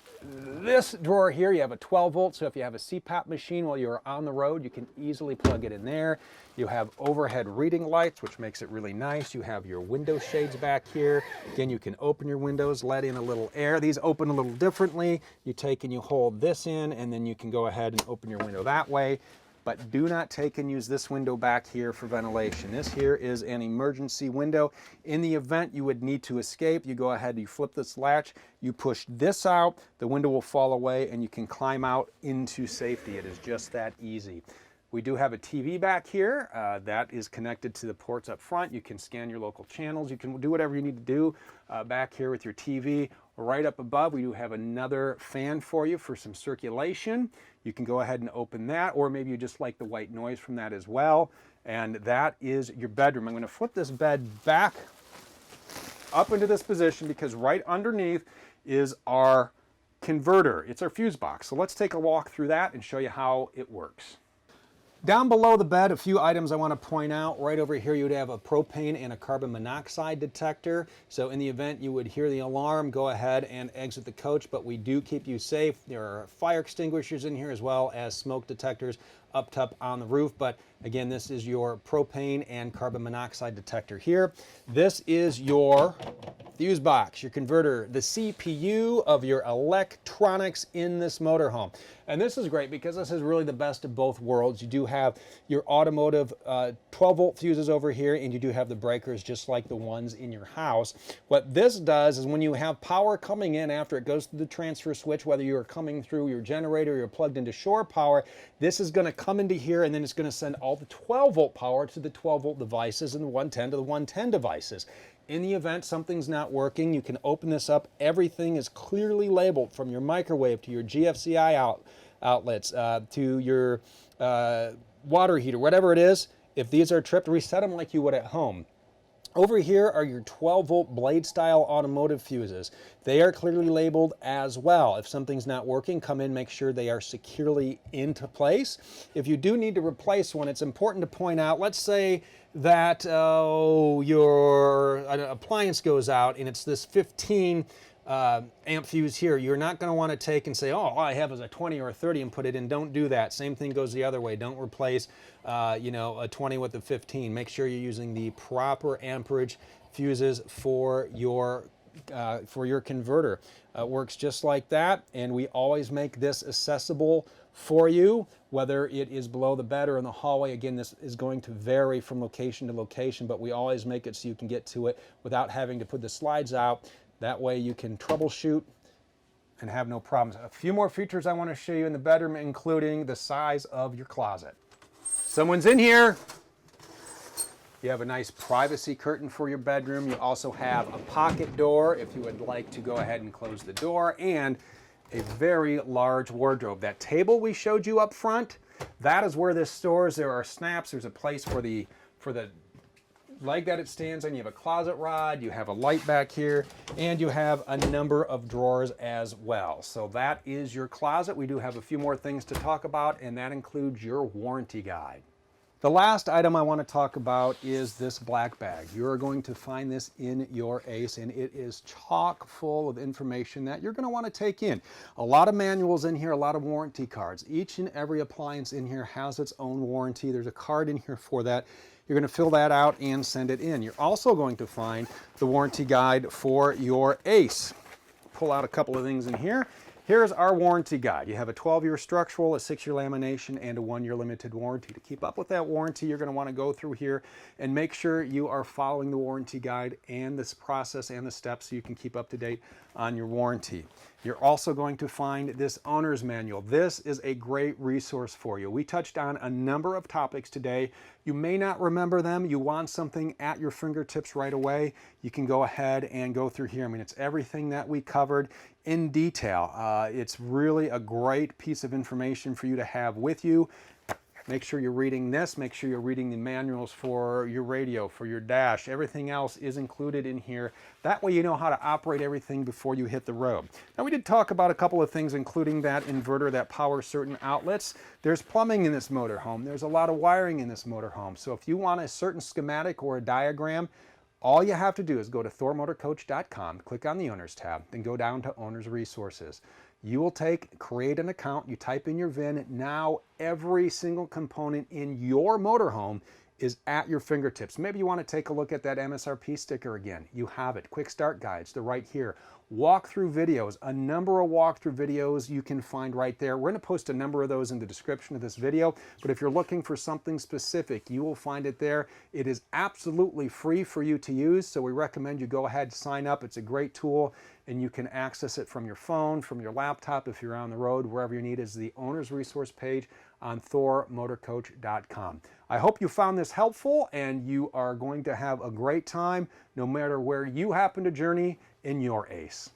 this drawer here, you have a 12 volt, so if you have a CPAP machine while you're on the road, you can easily plug it in there. You have overhead reading lights, which makes it really nice. You have your window shades back here. Again, you can open your windows, let in a little air. These open a little differently. You take and you hold this in, and then you can go ahead and open your window that way. But do not take and use this window back here for ventilation. This here is an emergency window. In the event you would need to escape, you go ahead, you flip this latch, you push this out, the window will fall away, and you can climb out into safety. It is just that easy. We do have a TV back here that is connected to the ports up front. You can scan your local channels. You can do whatever you need to do back here with your TV. Right up above, we do have another fan for you for some circulation. You can go ahead and open that, or maybe you just like the white noise from that as well. And that is your bedroom. I'm going to flip this bed back up into this position because right underneath is our converter. It's our fuse box. So let's take a walk through that and show you how it works. Down below the bed, a few items I want to point out. Right over here, you would have a propane and a carbon monoxide detector. So in the event you would hear the alarm, go ahead and exit the coach, but we do keep you safe. There are fire extinguishers in here as well as smoke detectors up top on the roof. But again, this is your propane and carbon monoxide detector here. This is your fuse box, your converter, the CPU of your electronics in this motorhome. And this is great because this is really the best of both worlds. You do have your automotive 12-volt fuses over here, and you do have the breakers just like the ones in your house. What this does is when you have power coming in after it goes through the transfer switch, whether you're coming through your generator or you're plugged into shore power, this is going to come into here, and then it's going to send all the 12-volt power to the 12-volt devices and the 110 to the 110 devices. In the event something's not working, you can open this up. Everything is clearly labeled from your microwave to your GFCI outlets to your water heater, whatever it is. If these are tripped, reset them like you would at home. Over here are your 12-volt blade style automotive fuses. They are clearly labeled as well. If something's not working, come in, make sure they are securely into place. If you do need to replace one, it's important to point out, let's say that your appliance goes out and it's this 15 amp fuse here. You're not going to want to take and say, oh, all I have is a 20 or a 30 and put it in. Don't do that. Same thing goes the other way. Don't replace a 20 with a 15. Make sure you're using the proper amperage fuses for your converter. Works just like that, and we always make this accessible for you, whether it is below the bed or in the hallway. Again, this is going to vary from location to location, but we always make it so you can get to it without having to put the slides out. That way you can troubleshoot and have no problems. A few more features I want to show you in the bedroom, including the size of your closet. Someone's in here. You have a nice privacy curtain for your bedroom. You also have a pocket door if you would like to go ahead and close the door, and a very large wardrobe. That table we showed you up front, that is where this stores. There are snaps. There's a place for the leg that it stands on. You have a closet rod, you have a light back here, and you have a number of drawers as well. So that is your closet. We do have a few more things to talk about, and that includes your warranty guide. The last item I want to talk about is this black bag. You're going to find this in your ACE, and it is chock full of information that you're going to want to take in. A lot of manuals in here, a lot of warranty cards. Each and every appliance in here has its own warranty. There's a card in here for that. You're going to fill that out and send it in. You're also going to find the warranty guide for your ACE. Pull out a couple of things in here. Here's our warranty guide. You have a 12-year structural, a 6-year lamination, and a 1-year limited warranty. To keep up with that warranty, you're going to want to go through here and make sure you are following the warranty guide and this process and the steps so you can keep up to date on your warranty. You're also going to find this owner's manual. This is a great resource for you. We touched on a number of topics today. You may not remember them. You want something at your fingertips right away. You can go ahead and go through here. I mean, it's everything that we covered in detail. It's really a great piece of information for you to have with you. Make sure you're reading this. Make sure you're reading the manuals for your radio, for your dash. Everything else is included in here. That way you know how to operate everything before you hit the road. Now, we did talk about a couple of things, including that inverter that powers certain outlets. There's plumbing in this motorhome. There's a lot of wiring in this motorhome. So if you want a certain schematic or a diagram, all you have to do is go to thormotorcoach.com, click on the Owners tab, then go down to Owners Resources. You will create an account, you type in your VIN. Now every single component in your motorhome is at your fingertips. Maybe you want to take a look at that MSRP sticker again. You have it. Quick start guides, they're right here. walkthrough videos, a number of walkthrough videos you can find right there. We're going to post a number of those in the description of this video, but if you're looking for something specific, you will find it there. It is absolutely free for you to use, so we recommend you go ahead and sign up. It's a great tool, and you can access it from your phone, from your laptop, if you're on the road, wherever you need. Is the owner's resource page on thormotorcoach.com. I hope you found this helpful, and you are going to have a great time no matter where you happen to journey in your ACE.